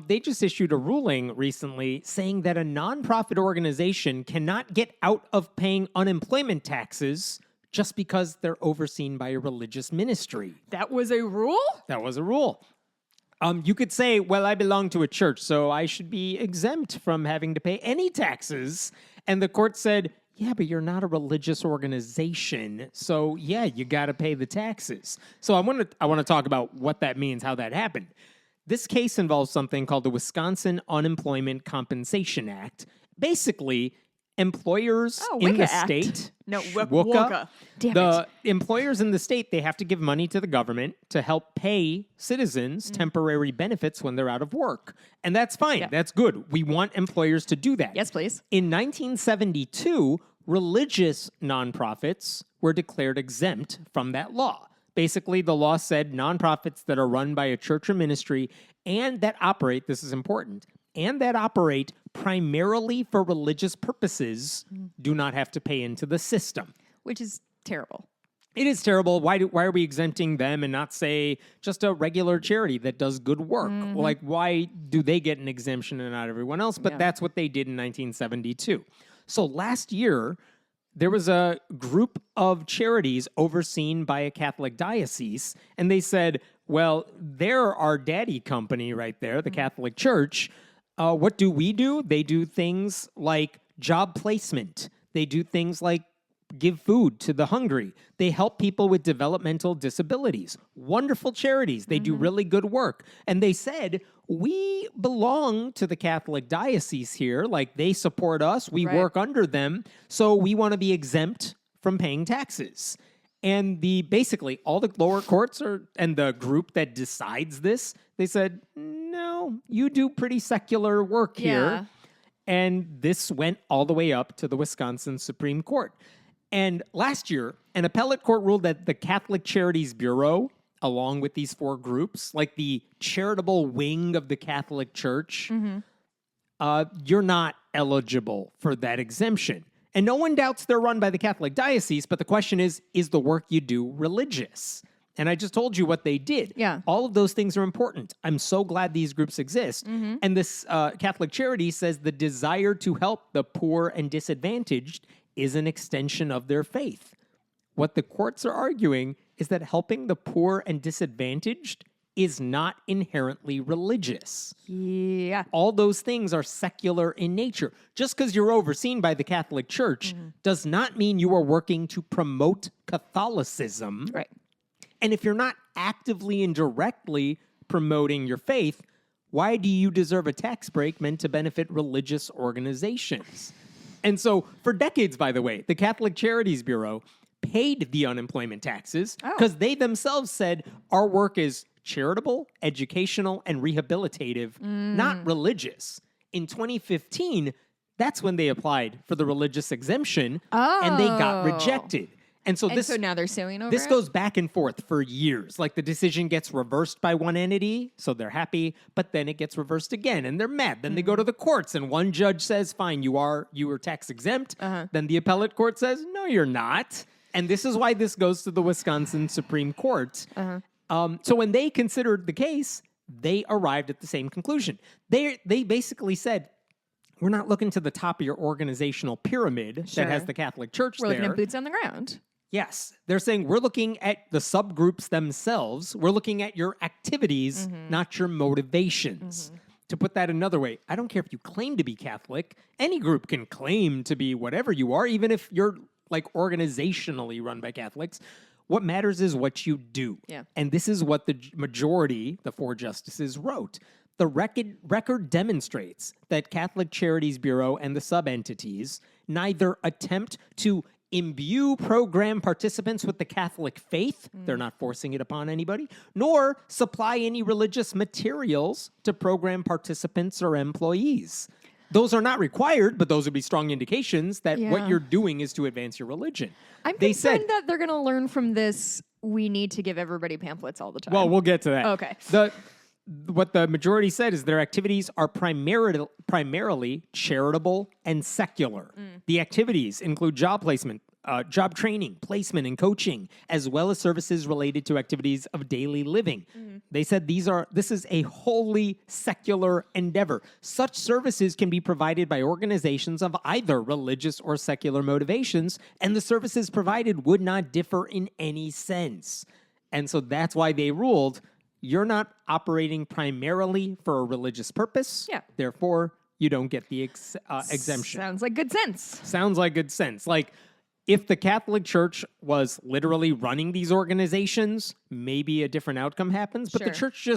They just issued a ruling recently saying that a nonprofit organization cannot get out of paying unemployment taxes just because they're overseen by a religious ministry. That was a rule? That was a rule. You could say, well, I belong to a church, so I should be exempt from having to pay any taxes. And the court said, yeah, but you're not a religious organization, so yeah, you got to pay the taxes. So I want to talk about what that means, how that happened. This case involves something called the Wisconsin Unemployment Compensation Act. Basically, employers in WICA the Act. state... No, WICA. WICA. Damn The employers in the state, they have to give money to the government to help pay citizens temporary benefits when they're out of work. And that's fine. Yeah. That's good. We want employers to do that. Yes, please. In 1972, religious nonprofits were declared exempt from that law. Basically, the law said nonprofits that are run by a church or ministry and that operate, this is important, and that operate primarily for religious purposes do not have to pay into the system. Which is terrible. It is terrible. Why are we exempting them and not, say, just a regular charity that does good work? Like, why do they get an exemption and not everyone else? But that's what they did in 1972. So last year, there was a group of charities overseen by a Catholic diocese, and they said, well, they're our daddy company right there, the Catholic Church. What do? They do things like job placement. They do things like give food to the hungry. They help people with developmental disabilities. Wonderful charities. They do really good work. And they said, we belong to the Catholic diocese here. Like, they support us. We Right. work under them. So we want to be exempt from paying taxes. And basically all the lower courts and the group that decides this, they said, no, you do pretty secular work Yeah. here. And this went all the way up to the Wisconsin Supreme Court. And last year, an appellate court ruled that the Catholic Charities Bureau, along with these four groups, like the charitable wing of the Catholic Church, you're not eligible for that exemption. And no one doubts they're run by the Catholic diocese, but the question is the work you do religious? And I just told you what they did. Yeah. All of those things are important. I'm so glad these groups exist. And this Catholic Charity says the desire to help the poor and disadvantaged is an extension of their faith. What the courts are arguing is that helping the poor and disadvantaged is not inherently religious. Yeah. All those things are secular in nature. Just because you're overseen by the Catholic Church does not mean you are working to promote Catholicism. Right. And if you're not actively and directly promoting your faith, why do you deserve a tax break meant to benefit religious organizations? And so, for decades, by the way, the Catholic Charities Bureau paid the unemployment taxes because they themselves said our work is charitable, educational, and rehabilitative, not religious. In 2015, that's when they applied for the religious exemption, and they got rejected. And so So now they're suing over this it? goes back and forth for years. Like the decision gets reversed by one entity, so they're happy, but then it gets reversed again and they're mad. Then they go to the courts and one judge says, fine, you were tax exempt. Then the appellate court says, no, you're not. And this is why this goes to the Wisconsin Supreme Court. So when they considered the case, they arrived at the same conclusion. They basically said, we're not looking to the top of your organizational pyramid that has the Catholic Church We're there. looking at boots on the ground. Yes. They're saying we're looking at the subgroups themselves. We're looking at your activities, not your motivations. To put that another way, I don't care if you claim to be Catholic. Any group can claim to be whatever you are, even if you're like organizationally run by Catholics. What matters is what you do. Yeah. And this is what the majority, the 4 justices, wrote. The record demonstrates that Catholic Charities Bureau and the sub-entities neither attempt to imbue program participants with the Catholic faith, they're not forcing it upon anybody, nor supply any religious materials to program participants or employees. Those are not required, but those would be strong indications that what you're doing is to advance your religion. I'm concerned that they're going to learn from this, we need to give everybody pamphlets all the time. Well, we'll get to that. Okay. What the majority said is their activities are primarily charitable and secular. The activities include job placement, job training, placement, and coaching, as well as services related to activities of daily living. They said this is a wholly secular endeavor. Such services can be provided by organizations of either religious or secular motivations, and the services provided would not differ in any sense. And so that's why they ruled you're not operating primarily for a religious purpose. Yeah. Therefore, you don't get the exemption. Sounds like good sense. Sounds like good sense. Like, if the Catholic Church was literally running these organizations, maybe a different outcome happens. But the church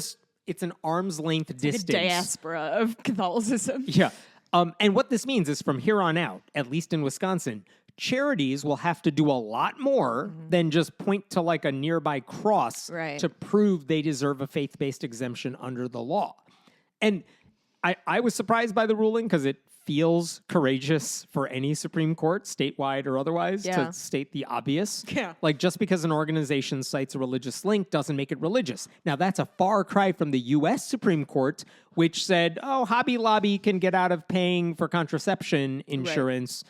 it's an arm's length distance. Like a diaspora of Catholicism. Yeah. And what this means is from here on out, at least in Wisconsin, charities will have to do a lot more than just point to like a nearby cross to prove they deserve a faith-based exemption under the law. And I was surprised by the ruling because it feels courageous for any Supreme Court, statewide or otherwise, to state the obvious. Yeah. Like, just because an organization cites a religious link doesn't make it religious. Now, that's a far cry from the U.S. Supreme Court, which said, Hobby Lobby can get out of paying for contraception insurance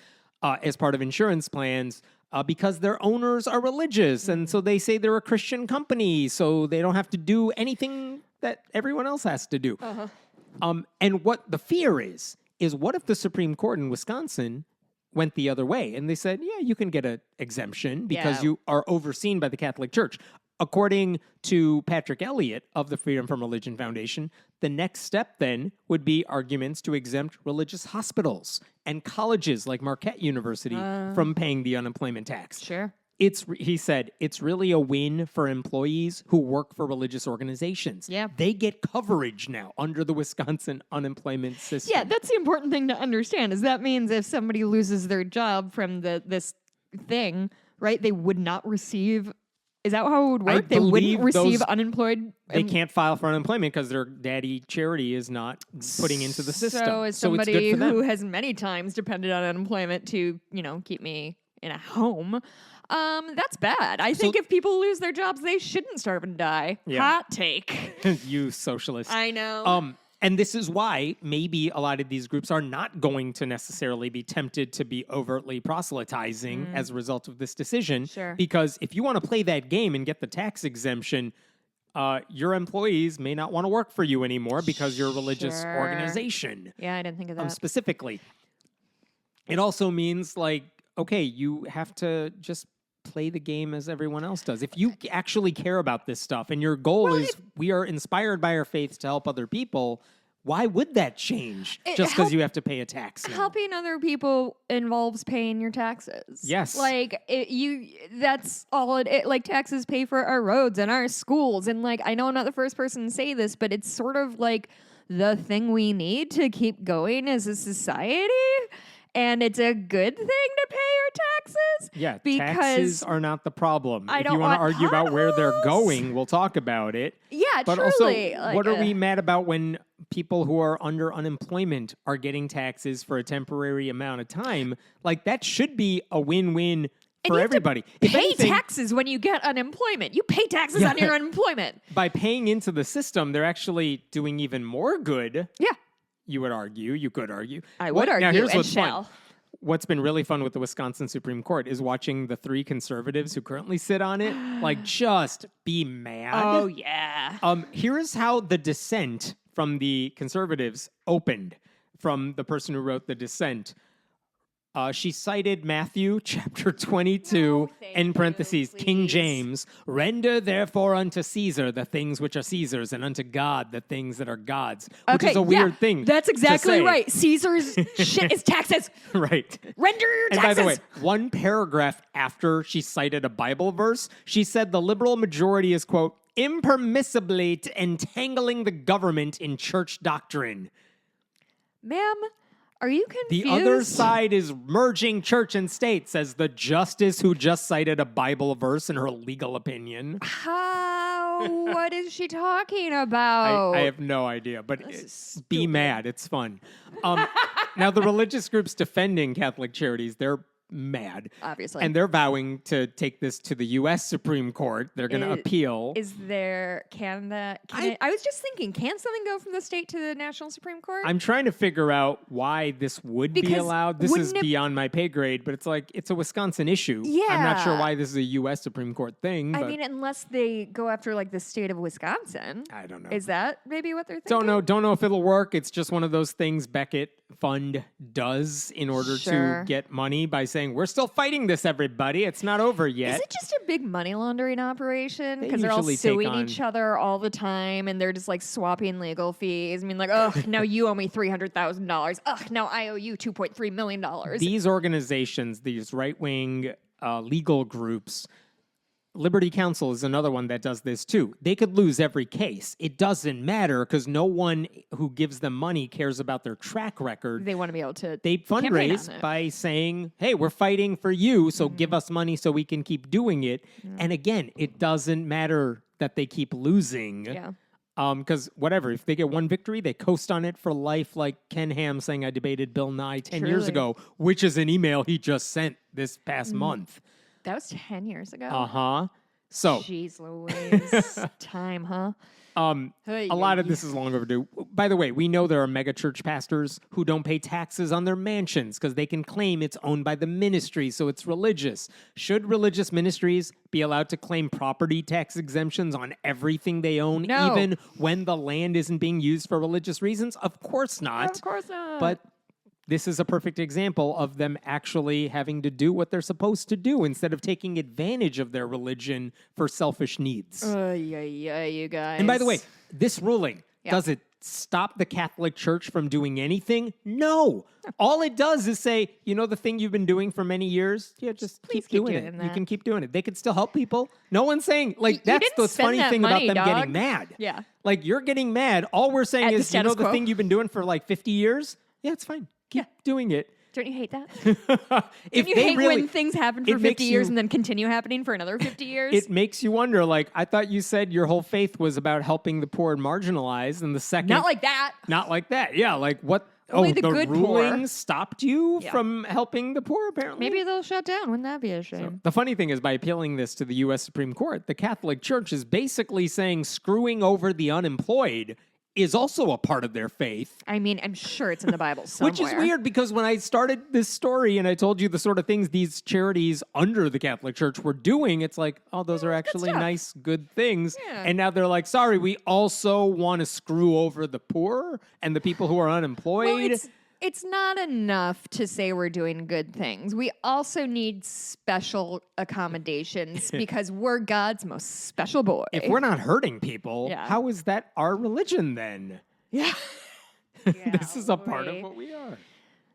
as part of insurance plans because their owners are religious. And so they say they're a Christian company, so they don't have to do anything that everyone else has to do. And what the fear is what if the Supreme Court in Wisconsin went the other way and they said, yeah, you can get an exemption because you are overseen by the Catholic Church. According to Patrick Elliott of the Freedom from Religion Foundation, the next step then would be arguments to exempt religious hospitals and colleges like Marquette University from paying the unemployment tax. Sure. He said, it's really a win for employees who work for religious organizations. Yeah. They get coverage now under the Wisconsin unemployment system. Yeah, that's the important thing to understand, is that means if somebody loses their job from this thing, right, they would not receive... Is that how it would work? They wouldn't receive unemployed... They can't file for unemployment because their daddy charity is not putting into the system. So as somebody it's good for them. who has many times depended on unemployment to, keep me in a home... that's bad. I think if people lose their jobs, they shouldn't starve and die. Yeah. Hot take. You socialist. I know. And this is why maybe a lot of these groups are not going to necessarily be tempted to be overtly proselytizing as a result of this decision. Sure. Because if you want to play that game and get the tax exemption, your employees may not want to work for you anymore because you're a religious organization. Yeah, I didn't think of that. Specifically. It also means, like, okay, you have to just play the game as everyone else does. If you actually care about this stuff and your goal is we are inspired by our faith to help other people, why would that change just because you have to pay a tax now? Helping other people involves paying your taxes. Yes. Like, that's all like, taxes pay for our roads and our schools. And, like, I know I'm not the first person to say this, but it's sort of like the thing we need to keep going as a society. And it's a good thing to pay your taxes. Yeah, because taxes are not the problem. I If don't you want to want argue about where they're potholes. going, we'll talk about it. Yeah, But truly. also, what are we mad about when people who are under unemployment are getting taxes for a temporary amount of time? Like, that should be a win-win for everybody. If Pay anything, taxes when you get unemployment. You pay taxes on your unemployment. by paying into the system, they're actually doing even more good. Yeah. You would argue. You could argue. I would argue Now, here's and what's shall. fun. What's been really fun with the Wisconsin Supreme Court is watching the 3 conservatives who currently sit on it, like, just be mad. Oh, yeah. Here's how the dissent from the conservatives opened from the person who wrote the dissent. She cited Matthew chapter 22, in parentheses, King James, render therefore unto Caesar the things which are Caesar's, and unto God the things that are God's, which is a weird thing. That's to exactly say. right. Caesar's shit is taxes. Right. Render your And taxes. by the way, one paragraph after she cited a Bible verse, she said the liberal majority is, quote, impermissibly entangling the government in church doctrine. Ma'am, are you confused? The other side is merging church and state, says the justice who just cited a Bible verse in her legal opinion. How? What is she talking about? I have no idea, but be mad. It's fun. Now, the religious groups defending Catholic charities, they're mad. Obviously. And they're vowing to take this to the U.S. Supreme Court. They're going to appeal. I was just thinking, can something go from the state to the national Supreme Court? I'm trying to figure out why this would be Because allowed. This is wouldn't it- beyond my pay grade, but it's like, it's a Wisconsin issue. Yeah. I'm not sure why this is a U.S. Supreme Court thing. I But mean, unless they go after, like, the state of Wisconsin. I don't know. Is that maybe what they're thinking? Don't know if it'll work. It's just one of those things Beckett Fund does in order Sure. to get money by saying, we're still fighting this, everybody. It's not over yet. Is it just a big money laundering operation? They Because they're all usually take suing on- each other all the time, and they're just like swapping legal fees. I mean, like, oh, now you owe me $300,000. Oh, now I owe you $2.3 million. These organizations, these right-wing legal groups, Liberty Counsel is another one that does this too. They could lose every case. It doesn't matter because no one who gives them money cares about their track record. They want to be able to. They campaign fundraise on it. by saying, hey, we're fighting for you, so give us money so we can keep doing it. And again, it doesn't matter that they keep losing. Yeah. Because whatever, if they get one victory, they coast on it for life, like Ken Ham saying I debated Bill Nye 10 years Truly. ago, which is an email he just sent this past month. That was 10 years ago. Uh-huh. So, Jeez Louise. Time, huh? a lot of this is long overdue. By the way, we know there are mega church pastors who don't pay taxes on their mansions because they can claim it's owned by the ministry, so it's religious. Should religious ministries be allowed to claim property tax exemptions on everything they own, No. even when the land isn't being used for religious reasons? Of course not. Of course not. But this is a perfect example of them actually having to do what they're supposed to do instead of taking advantage of their religion for selfish needs. Yeah, you guys. And by the way, this ruling, Yeah. does it stop the Catholic Church from doing anything? No. All it does is say, you know, the thing you've been doing for many years? Yeah, just Please keep keep doing doing it. that. You can keep doing it. They could still help people. No one's saying, like, You that's didn't the spend funny that thing money, about them dog. getting mad. Yeah. Like, you're getting mad. All we're saying At the is, you know, status the quo. thing you've been doing for like 50 years? Yeah, it's fine. Keep doing it. Don't you hate that? If Don't you they hate really, when things happen it for makes 50 years you- and then continue happening for another 50 years? it makes you wonder, like, I thought you said your whole faith was about helping the poor and marginalized, and the second... Not like that. Not like that. Yeah, like what? Only oh, the good poor. ruling stopped you Yeah. from helping the poor, apparently? Maybe they'll shut down. Wouldn't that be a shame? The funny thing is, by appealing this to the U.S. Supreme Court, the Catholic Church is basically saying screwing over the unemployed is also a part of their faith. I mean, I'm sure it's in the Bible somewhere. Which is weird because when I started this story and I told you the sort of things these charities under the Catholic Church were doing, it's like, oh, those are actually stuff. nice, good things. Yeah. And now they're like, sorry, we also want to screw over the poor and the people who are unemployed. it's not enough to say we're doing good things. We also need special accommodations because we're God's most special boy. If we're not hurting people, Yeah. how is that our religion then? Yeah. This is a part of what we are.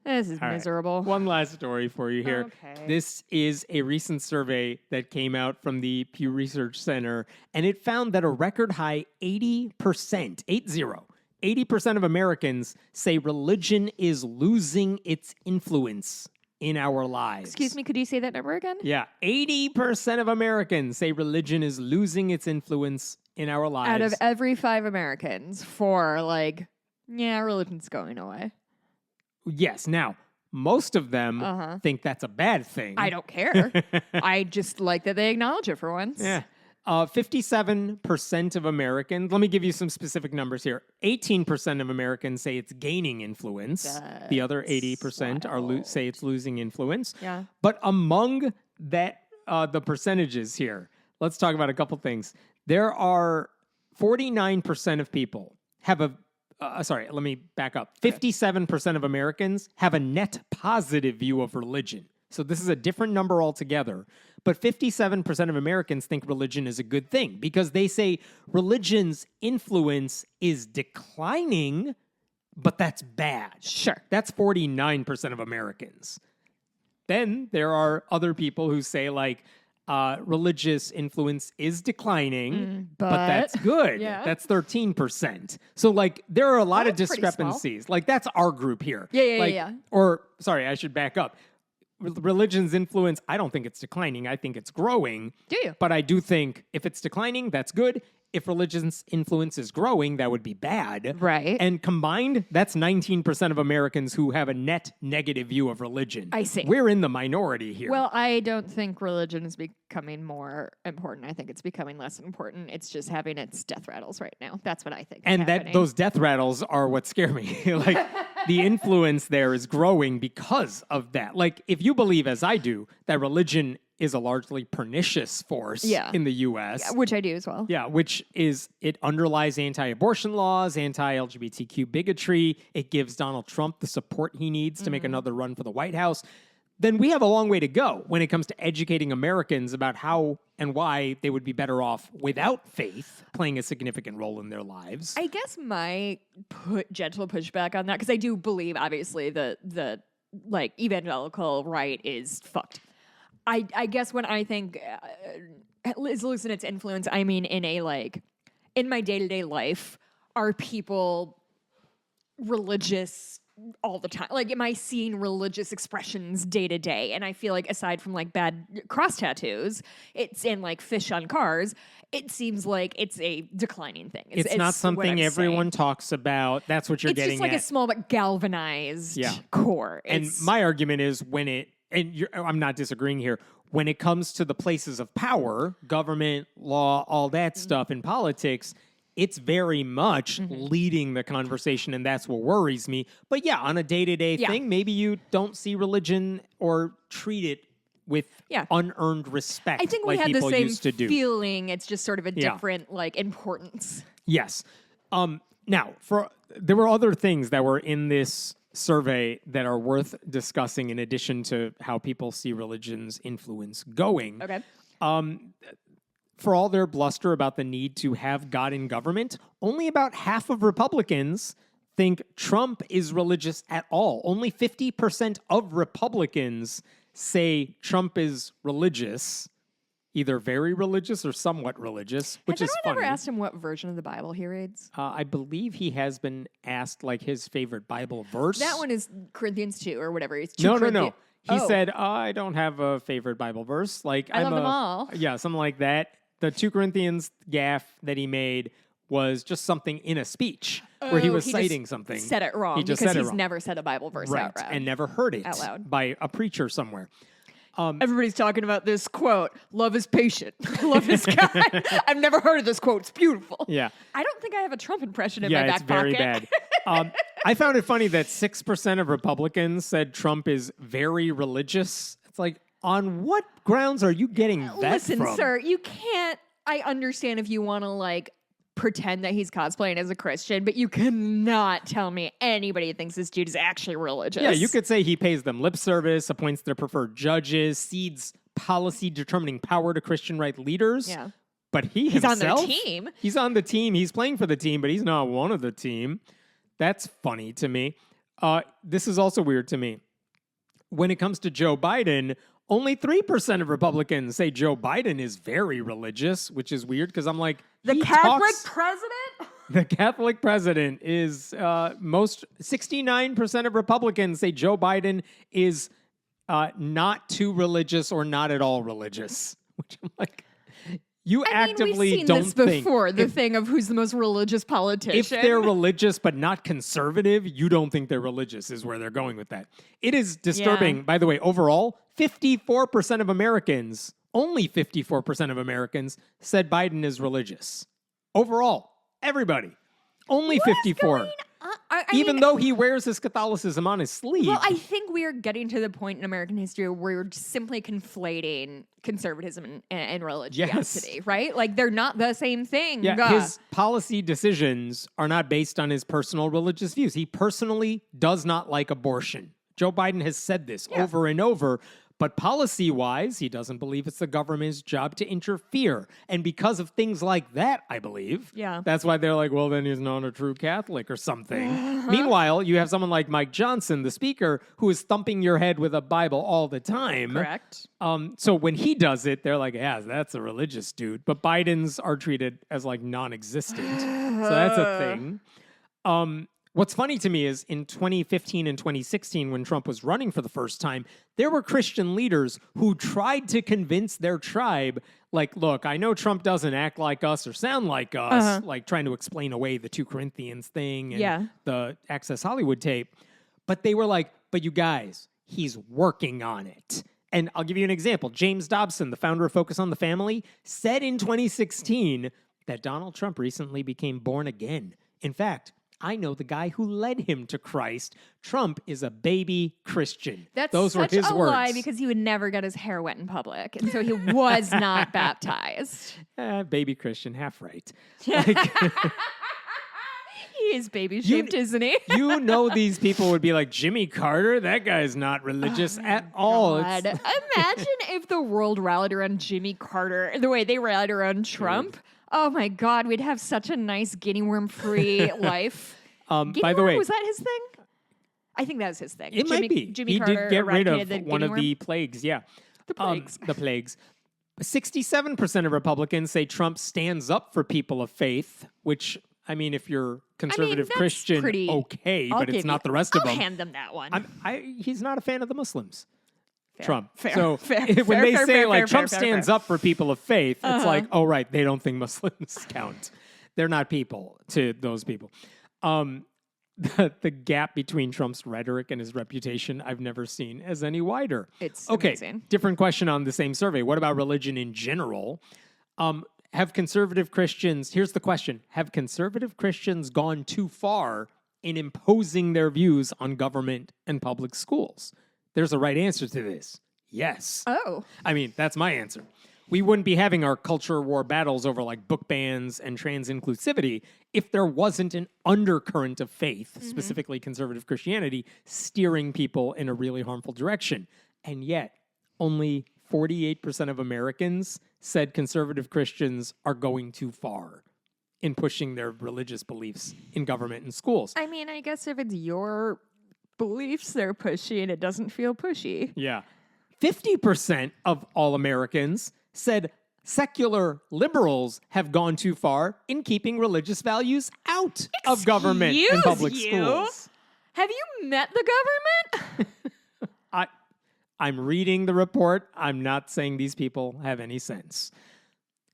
This is All right. miserable. One last story for you here. Okay. This is a recent survey that came out from the Pew Research Center, and it found that a record high 80% of Americans say religion is losing its influence in our lives. Excuse me, could you say that number again? Yeah, 80% of Americans say religion is losing its influence in our lives. Out of every 5 Americans, 4 like, yeah, religion's going away. Yes. Now, most of them think that's a bad thing. I don't care. I just like that they acknowledge it for once. Yeah. 57% of Americans, let me give you some specific numbers here. 18% of Americans say it's gaining influence. The other 80% say it's losing influence. Yeah. But among that, the percentages here, let's talk about a couple things. There are 49% of people have let me back up. 57% of Americans have a net positive view of religion. So this is a different number altogether. But 57% of Americans think religion is a good thing because they say religion's influence is declining, but that's bad. Sure. That's 49% of Americans. Then there are other people who say, like, religious influence is declining, but that's good. Yeah. That's 13%. So, like, there are a lot of that's pretty small. discrepancies. Like, that's our group here. Yeah. Like, or, sorry, I should back up. Religion's influence, I don't think it's declining. I think it's growing. Do you? But I do think if it's declining, that's good. If religion's influence is growing, that would be bad. Right. And combined, that's 19% of Americans who have a net negative view of religion. I see. We're in the minority here. Well, I don't think religion is becoming more important. I think it's becoming less important. It's just having its death rattles right now. That's what I think. and is that happening. those death rattles are what scare me. Like, the influence there is growing because of that. Like, if you believe, as I do, that religion is a largely pernicious force in the U.S., which I do as well. yeah, which is, it underlies anti-abortion laws, anti-LGBTQ bigotry. It gives Donald Trump the support he needs to make another run for the White House. Then we have a long way to go when it comes to educating Americans about how and why they would be better off without faith playing a significant role in their lives. I guess my gentle pushback on that, because I do believe, obviously, the like evangelical right is fucked. I guess when I think is losing its influence, I mean in my day-to-day life, are people religious all the time? Like, am I seeing religious expressions day to day? And I feel like aside from like bad cross tattoos, it's in like fish on cars, it seems like it's a declining thing. It's not something everyone talks about. That's what you're getting at. It's just like a small but galvanized core. And my argument is I'm not disagreeing here, when it comes to the places of power, government, law, all that stuff in politics, it's very much leading the conversation, and that's what worries me. But yeah, on a day-to-day thing, maybe you don't see religion or treat it with unearned respect. I think we like had the people same used to do. feeling. It's just sort of a different like importance. Yes. Now, there were other things that were in this survey that are worth discussing in addition to how people see religion's influence going. Okay. For all their bluster about the need to have God in government, only about half of Republicans think Trump is religious at all. Only 50% of Republicans say Trump is religious, either very religious or somewhat religious, which is funny. Has anyone ever asked him what version of the Bible he reads? I believe he has been asked like his favorite Bible verse. That one is Corinthians 2 or whatever. He's No. He said, I don't have a favorite Bible verse. Like, I love them all. Yeah, something like that. The 2 Corinthians gaffe that he made was just something in a speech where he was citing something. Said it wrong because he's never said a Bible verse out loud. And never heard it out loud by a preacher somewhere. Everybody's talking about this quote, love is patient, love is kind. I've never heard of this quote. It's beautiful. Yeah. I don't think I have a Trump impression in my back pocket. Yeah, it's very bad. I found it funny that 6% of Republicans said Trump is very religious. It's like, on what grounds are you getting that Listen, from? sir, you can't. I understand if you want to like pretend that he's cosplaying as a Christian, but you cannot tell me anybody thinks this dude is actually religious. Yeah, you could say he pays them lip service, appoints their preferred judges, cedes policy determining power to Christian right leaders. Yeah. But he's on their team. He's on the team. He's playing for the team, but he's not one of the team. That's funny to me. This is also weird to me. When it comes to Joe Biden, only 3% of Republicans say Joe Biden is very religious, which is weird because I'm like, The Catholic president? The Catholic president is 69% of Republicans say Joe Biden is not too religious or not at all religious, which I'm like, you actively we've seen don't this think before, the thing of who's the most religious politician. if they're religious but not conservative, you don't think they're religious is where they're going with that. It is disturbing. Yeah. By the way, overall, 54% of Americans, only 54% of Americans said Biden is religious. Overall, everybody. Only 54. Even though he wears his Catholicism on his sleeve. Well, I think we are getting to the point in American history where we're simply conflating conservatism and religiosity, right? Like, they're not the same thing. Yeah, his policy decisions are not based on his personal religious views. He personally does not like abortion. Joe Biden has said this over and over. But policy-wise, he doesn't believe it's the government's job to interfere. And because of things like that, I believe, that's why they're like, well, then he's not a true Catholic or something. Meanwhile, you have someone like Mike Johnson, the speaker, who is thumping your head with a Bible all the time. Correct. So when he does it, they're like, yeah, that's a religious dude. But Biden's are treated as like non-existent. So that's a thing. What's funny to me is in 2015 and 2016, when Trump was running for the first time, there were Christian leaders who tried to convince their tribe, like, look, I know Trump doesn't act like us or sound like us, like trying to explain away the 2 Corinthians thing and the Access Hollywood tape. But they were like, but you guys, he's working on it. And I'll give you an example. James Dobson, the founder of Focus on the Family, said in 2016 that Donald Trump recently became born again. In fact, I know the guy who led him to Christ. Trump is a baby Christian. Those were his words. Lie because he would never get his hair wet in public. And so he was not baptized. Baby Christian, half right. He is baby-shaped, isn't he? You know these people would be like, Jimmy Carter? That guy's not religious at all. Imagine if the world rallied around Jimmy Carter the way they rallied around Trump. Oh my God, we'd have such a nice guinea worm-free life. By the way, was that his thing? I think that was his thing. It might be. Jimmy he Carter did get rid of the one of guinea the plagues. Yeah, The plagues. The plagues. 67% of Republicans say Trump stands up for people of faith, which, I mean, if you're conservative that's Christian, pretty- okay, I'll but it's give not you- the rest of I'll them. hand them that one. He's not a fan of the Muslims. Trump. Fair. So Fair. when Fair, they fair, say fair, like fair, Trump fair, stands fair. up for people of faith, it's like, oh right, they don't think Muslims count. They're not people to those people. The gap between Trump's rhetoric and his reputation, I've never seen as any wider. It's okay. amazing. Different question on the same survey. What about religion in general? Have conservative Christians, here's the question, have conservative Christians gone too far in imposing their views on government and public schools? There's a right answer to this. Yes. Oh. I mean, that's my answer. We wouldn't be having our culture war battles over like book bans and trans inclusivity if there wasn't an undercurrent of faith, specifically conservative Christianity, steering people in a really harmful direction. And yet, only 48% of Americans said conservative Christians are going too far in pushing their religious beliefs in government and schools. I mean, I guess if it's your beliefs they're pushy and it doesn't feel pushy. Yeah. 50% of all Americans said secular liberals have gone too far in keeping religious values out of government and public schools. Have you met the government? I'm reading the report. I'm not saying these people have any sense.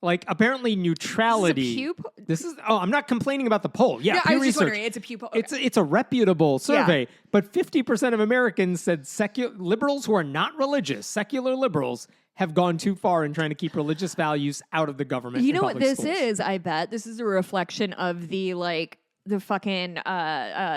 Like, apparently neutrality. I'm not complaining about the poll. Yeah, I Pew was just Research. wondering. It's a Pew poll. Okay. It's a reputable survey, but 50% of Americans said liberals who are not religious, secular liberals, have gone too far in trying to keep religious values out of the government. You and know what public this schools. is? I bet this is a reflection of the fucking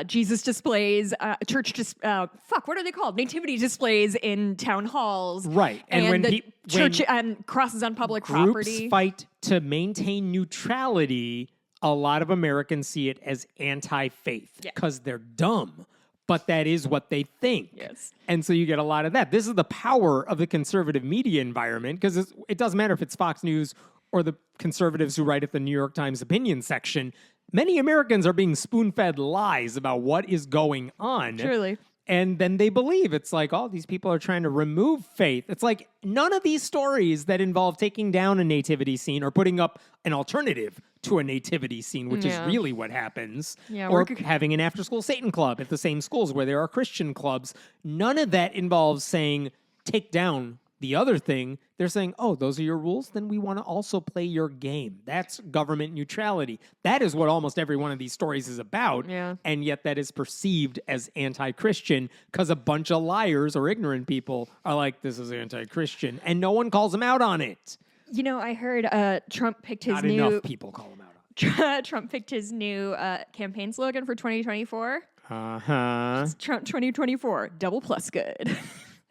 Jesus displays, what are they called? Nativity displays in town halls, right? And when the church when and crosses on public groups property. fight to maintain neutrality a lot of Americans see it as anti-faith because they're dumb. But that is what they think. Yes. And so you get a lot of that. This is the power of the conservative media environment, because it doesn't matter if it's Fox News or the conservatives who write at the New York Times opinion section. Many Americans are being spoon-fed lies about what is going on. Truly. And then they believe. It's like, oh, these people are trying to remove faith. It's like none of these stories that involve taking down a nativity scene or putting up an alternative to a nativity scene, which is really what happens, or having an after-school Satan club at the same schools where there are Christian clubs. None of that involves saying, take down the other thing. They're saying, oh, those are your rules? Then we want to also play your game. That's government neutrality. That is what almost every one of these stories is about. Yeah. And yet that is perceived as anti-Christian because a bunch of liars or ignorant people are like, this is anti-Christian. And no one calls them out on it. You know, I heard Trump picked his Not new... enough people call them out on it. Trump picked his new campaign slogan for 2024. Uh-huh. It's Trump 2024, double plus good.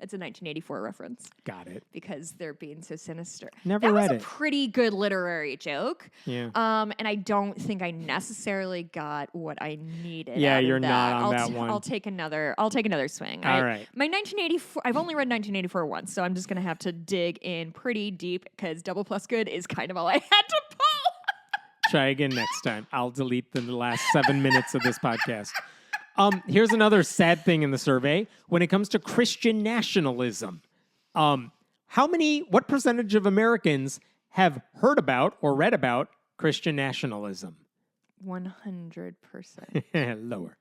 It's a 1984 reference. Got it. Because they're being so sinister. Never read That it. was a pretty good literary joke. Yeah. And I don't think I necessarily got what I needed. Yeah, out of you're that. not on that one. I'll take another swing. All right. My 1984. I've only read 1984 once, so I'm just gonna have to dig in pretty deep because double plus good is kind of all I had to pull. Try again next time. I'll delete the last 7 minutes of this podcast. Here's another sad thing in the survey. When it comes to Christian nationalism, what percentage of Americans have heard about or read about Christian nationalism? 100%. Lower.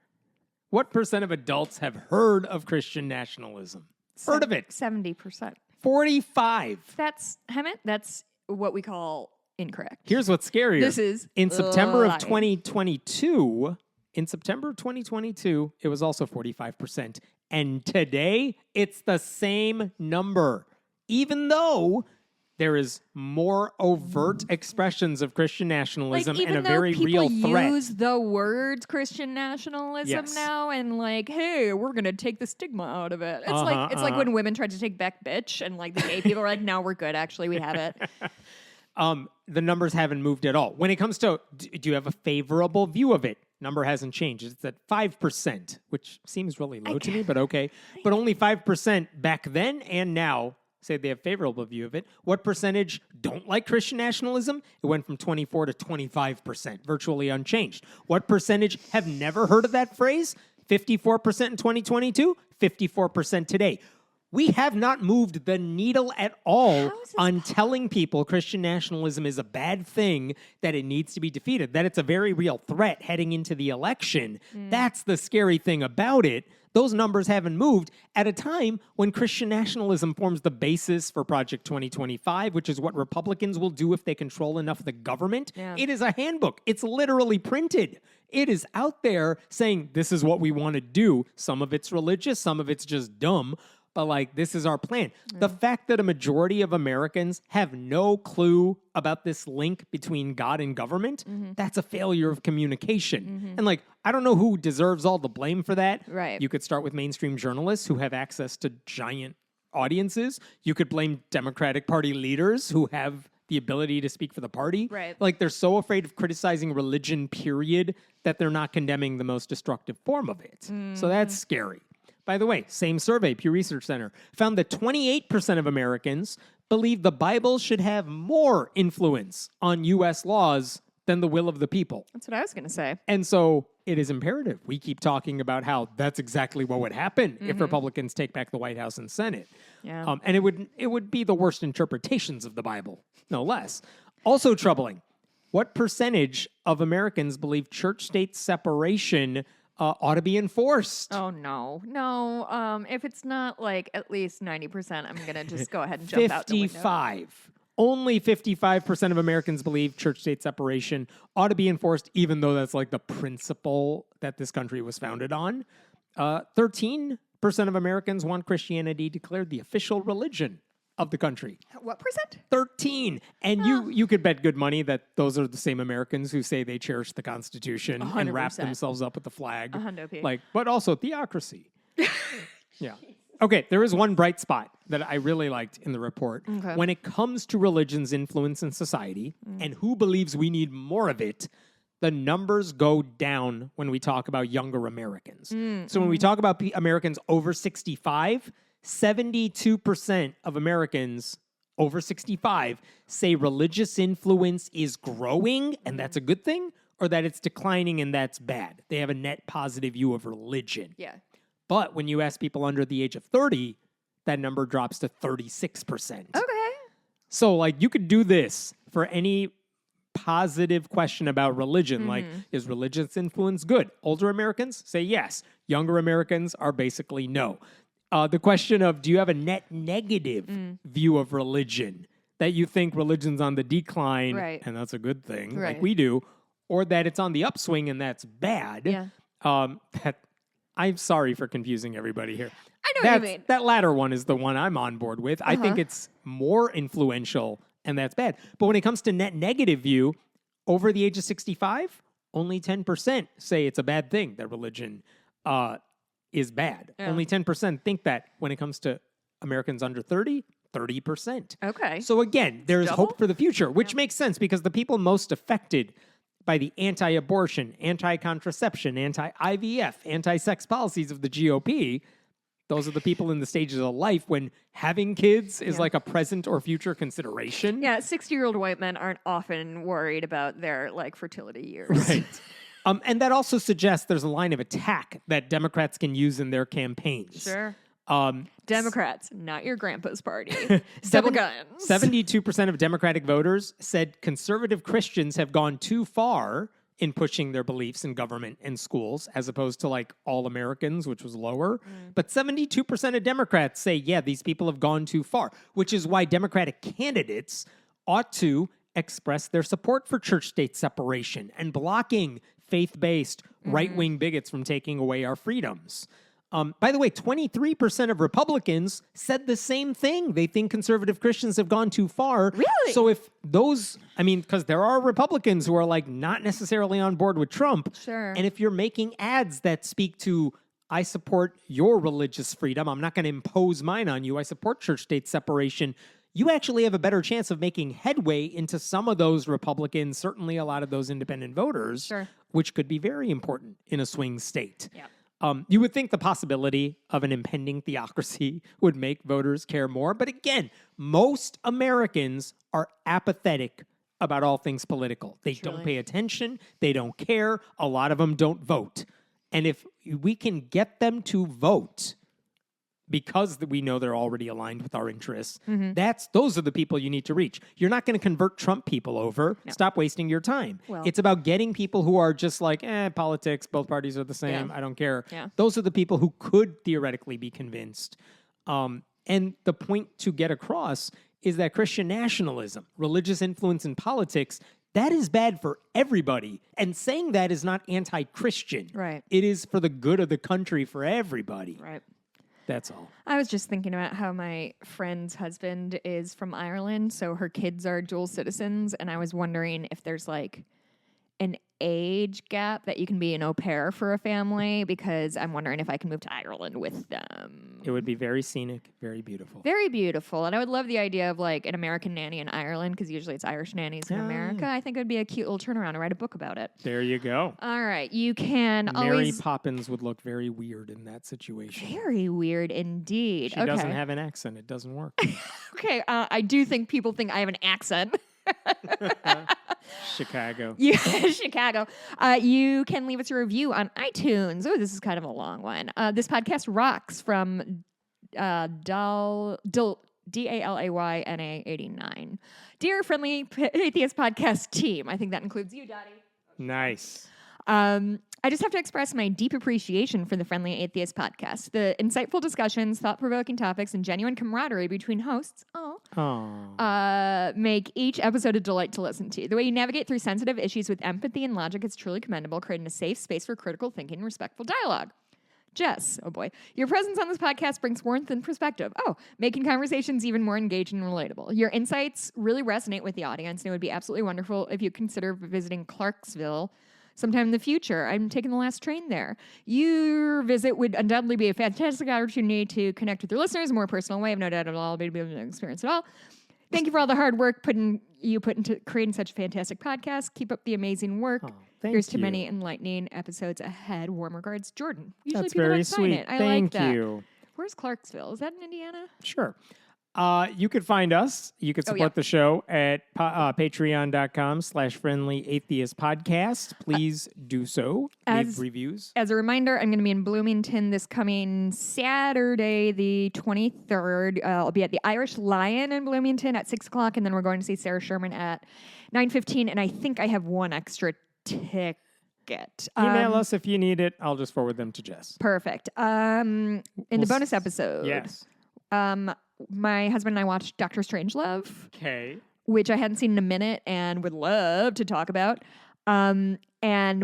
What percent of adults have heard of Christian nationalism? Heard of it? 70%. 45. That's what we call incorrect. Here's what's scarier. This is in September of lying. 2022. In September of 2022, it was also 45%. And today, it's the same number. Even though there is more overt expressions of Christian nationalism and a very real threat. Even though people use the words Christian nationalism now and like, hey, we're going to take the stigma out of it. It's like when women tried to take back bitch and like the gay people are like, no, we're good. Actually, we have it. The numbers haven't moved at all. When it comes to, do you have a favorable view of it? Number hasn't changed. It's at 5%, which seems really low to me, but okay. But only 5% back then and now say they have favorable view of it. What percentage don't like Christian nationalism? It went from 24 to 25%, virtually unchanged. What percentage have never heard of that phrase? 54% in 2022, 54% today. We have not moved the needle at all on telling people Christian nationalism is a bad thing, that it needs to be defeated, that it's a very real threat heading into the election. That's the scary thing about it. Those numbers haven't moved at a time when Christian nationalism forms the basis for Project 2025, which is what Republicans will do if they control enough of the government. Yeah. It is a handbook. It's literally printed. It is out there saying this is what we want to do. Some of it's religious, some of it's just dumb. But like, this is our plan. The fact that a majority of Americans have no clue about this link between God and government, that's a failure of communication. And like, I don't know who deserves all the blame for that. Right. You could start with mainstream journalists who have access to giant audiences. You could blame Democratic Party leaders who have the ability to speak for the party. Right. Like, they're so afraid of criticizing religion, period, that they're not condemning the most destructive form of it. So that's scary. By the way, same survey, Pew Research Center, found that 28% of Americans believe the Bible should have more influence on U.S. laws than the will of the people. That's what I was going to say. And so it is imperative. We keep talking about how that's exactly what would happen if Republicans take back the White House and Senate. Yeah. And it would be the worst interpretations of the Bible, no less. Also troubling, what percentage of Americans believe church-state separation ought to be enforced? Oh, no. If it's not like at least 90%, I'm going to just go ahead and jump out the window. 55. Only 55% of Americans believe church-state separation ought to be enforced, even though that's like the principle that this country was founded on. 13% of Americans want Christianity declared the official religion of the country. What percent? 13. And you could bet good money that those are the same Americans who say they cherish the Constitution and wrap 100%. themselves up with the flag. 100p. Like, but also theocracy. Yeah. Okay, there is one bright spot that I really liked in the report. Okay. When it comes to religion's influence in society and who believes we need more of it, the numbers go down when we talk about younger Americans. So when we talk about Americans over 65, 72% of Americans over 65 say religious influence is growing, and that's a good thing, or that it's declining and that's bad. They have a net positive view of religion. Yeah. But when you ask people under the age of 30, that number drops to 36%. Okay. So, like, you could do this for any positive question about religion, like, is religious influence good? Older Americans say yes. Younger Americans are basically no. The question of, do you have a net negative view of religion, that you think religion's on the decline, Right. and that's a good thing, like Right. we do, or that it's on the upswing and that's bad? Yeah. I'm sorry for confusing everybody here. I know what you mean. That latter one is the one I'm on board with. I think it's more influential, and that's bad. But when it comes to net negative view, over the age of 65, only 10% say it's a bad thing that religion is bad. Yeah. Only 10% think that. When it comes to Americans under 30, 30%. Okay. So again, there's Double? hope for the future, which makes sense because the people most affected by the anti-abortion, anti-contraception, anti-IVF, anti-sex policies of the GOP, those are the people in the stages of life when having kids is like a present or future consideration. Yeah, 60-year-old white men aren't often worried about their fertility years. Right. And that also suggests there's a line of attack that Democrats can use in their campaigns. Sure. Democrats, not your grandpa's party. Double guns. 72% of Democratic voters said conservative Christians have gone too far in pushing their beliefs in government and schools, as opposed to like all Americans, which was lower. But 72% of Democrats say, yeah, these people have gone too far, which is why Democratic candidates ought to express their support for church-state separation and blocking faith-based right-wing bigots from taking away our freedoms. By the way, 23% of Republicans said the same thing. They think conservative Christians have gone too far. Really? So if those, because there are Republicans who are like not necessarily on board with Trump. Sure. And if you're making ads that speak to, I support your religious freedom, I'm not going to impose mine on you, I support church-state separation, you actually have a better chance of making headway into some of those Republicans, certainly a lot of those independent voters, Sure. which could be very important in a swing state. Yeah. You would think the possibility of an impending theocracy would make voters care more. But again, most Americans are apathetic about all things political. They don't pay attention. They don't care. A lot of them don't vote. And if we can get them to vote because we know they're already aligned with our interests, those are the people you need to reach. You're not going to convert Trump people over. No. Stop wasting your time. Well, it's about getting people who are just like, politics, both parties are the same, Yeah. I don't care. Yeah. Those are the people who could theoretically be convinced. And the point to get across is that Christian nationalism, religious influence in politics, that is bad for everybody. And saying that is not anti-Christian. Right. It is for the good of the country for everybody. Right. That's all. I was just thinking about how my friend's husband is from Ireland, so her kids are dual citizens, and I was wondering if there's like an age gap that you can be an au pair for a family, because I'm wondering if I can move to Ireland with them. It would be very scenic, very beautiful. Very beautiful. And I would love the idea of like an American nanny in Ireland, because usually it's Irish nannies in America. I think it would be a cute little turnaround to write a book about it. There you go. All right. You can Mary always... Poppins would look very weird in that situation. Very weird indeed. She doesn't have an accent. It doesn't work. Okay. I do think people think I have an accent. Chicago. Yeah, Chicago. You can leave us a review on iTunes. Oh, this is kind of a long one. This podcast rocks from DALAYNA 89. Dear Friendly Atheist Podcast team, I think that includes you, Dottie. Nice. I just have to express my deep appreciation for the Friendly Atheist podcast. The insightful discussions, thought-provoking topics, and genuine camaraderie between hosts make each episode a delight to listen to. The way you navigate through sensitive issues with empathy and logic is truly commendable, creating a safe space for critical thinking and respectful dialogue. Jess, oh boy, your presence on this podcast brings warmth and perspective. Making conversations even more engaging and relatable. Your insights really resonate with the audience, and it would be absolutely wonderful if you consider visiting Clarksville sometime in the future. I'm taking the last train there. Your visit would undoubtedly be a fantastic opportunity to connect with your listeners in a more personal way. I've no doubt at all be able to experience it all. Thank you for all the hard work you put into creating such a fantastic podcast. Keep up the amazing work. Thank Here's you. to many enlightening episodes ahead. Warm regards, Jordan. Usually That's people very don't sign sweet. it. I Thank like that. you. Where's Clarksville? Is that in Indiana? Sure. You could find us. You could support the show at patreon.com/friendlyatheistpodcast. Please do so. Leave reviews. As a reminder, I'm going to be in Bloomington this coming Saturday, the 23rd. I'll be at the Irish Lion in Bloomington at 6 o'clock, and then we're going to see Sarah Sherman at 9:15, and I think I have one extra ticket. Email us if you need it. I'll just forward them to Jess. Perfect. In the bonus episode, Yes. my husband and I watched Doctor Strangelove, Okay. which I hadn't seen in a minute and would love to talk about. And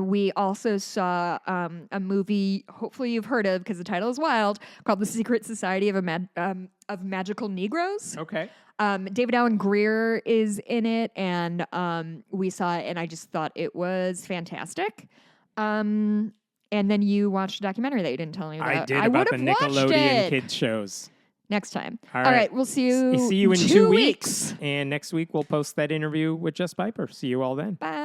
we also saw a movie, hopefully you've heard of because the title is wild, called The Secret Society of Magical Negroes. Okay. David Allen Greer is in it, and we saw it, and I just thought it was fantastic. And then you watched a documentary that you didn't tell me about. I did about the would've watched Nickelodeon it. kids shows. Next time. All All right. right, we'll see you. See you in 2 weeks. And next week we'll post that interview with Jess Piper. See you all then. Bye.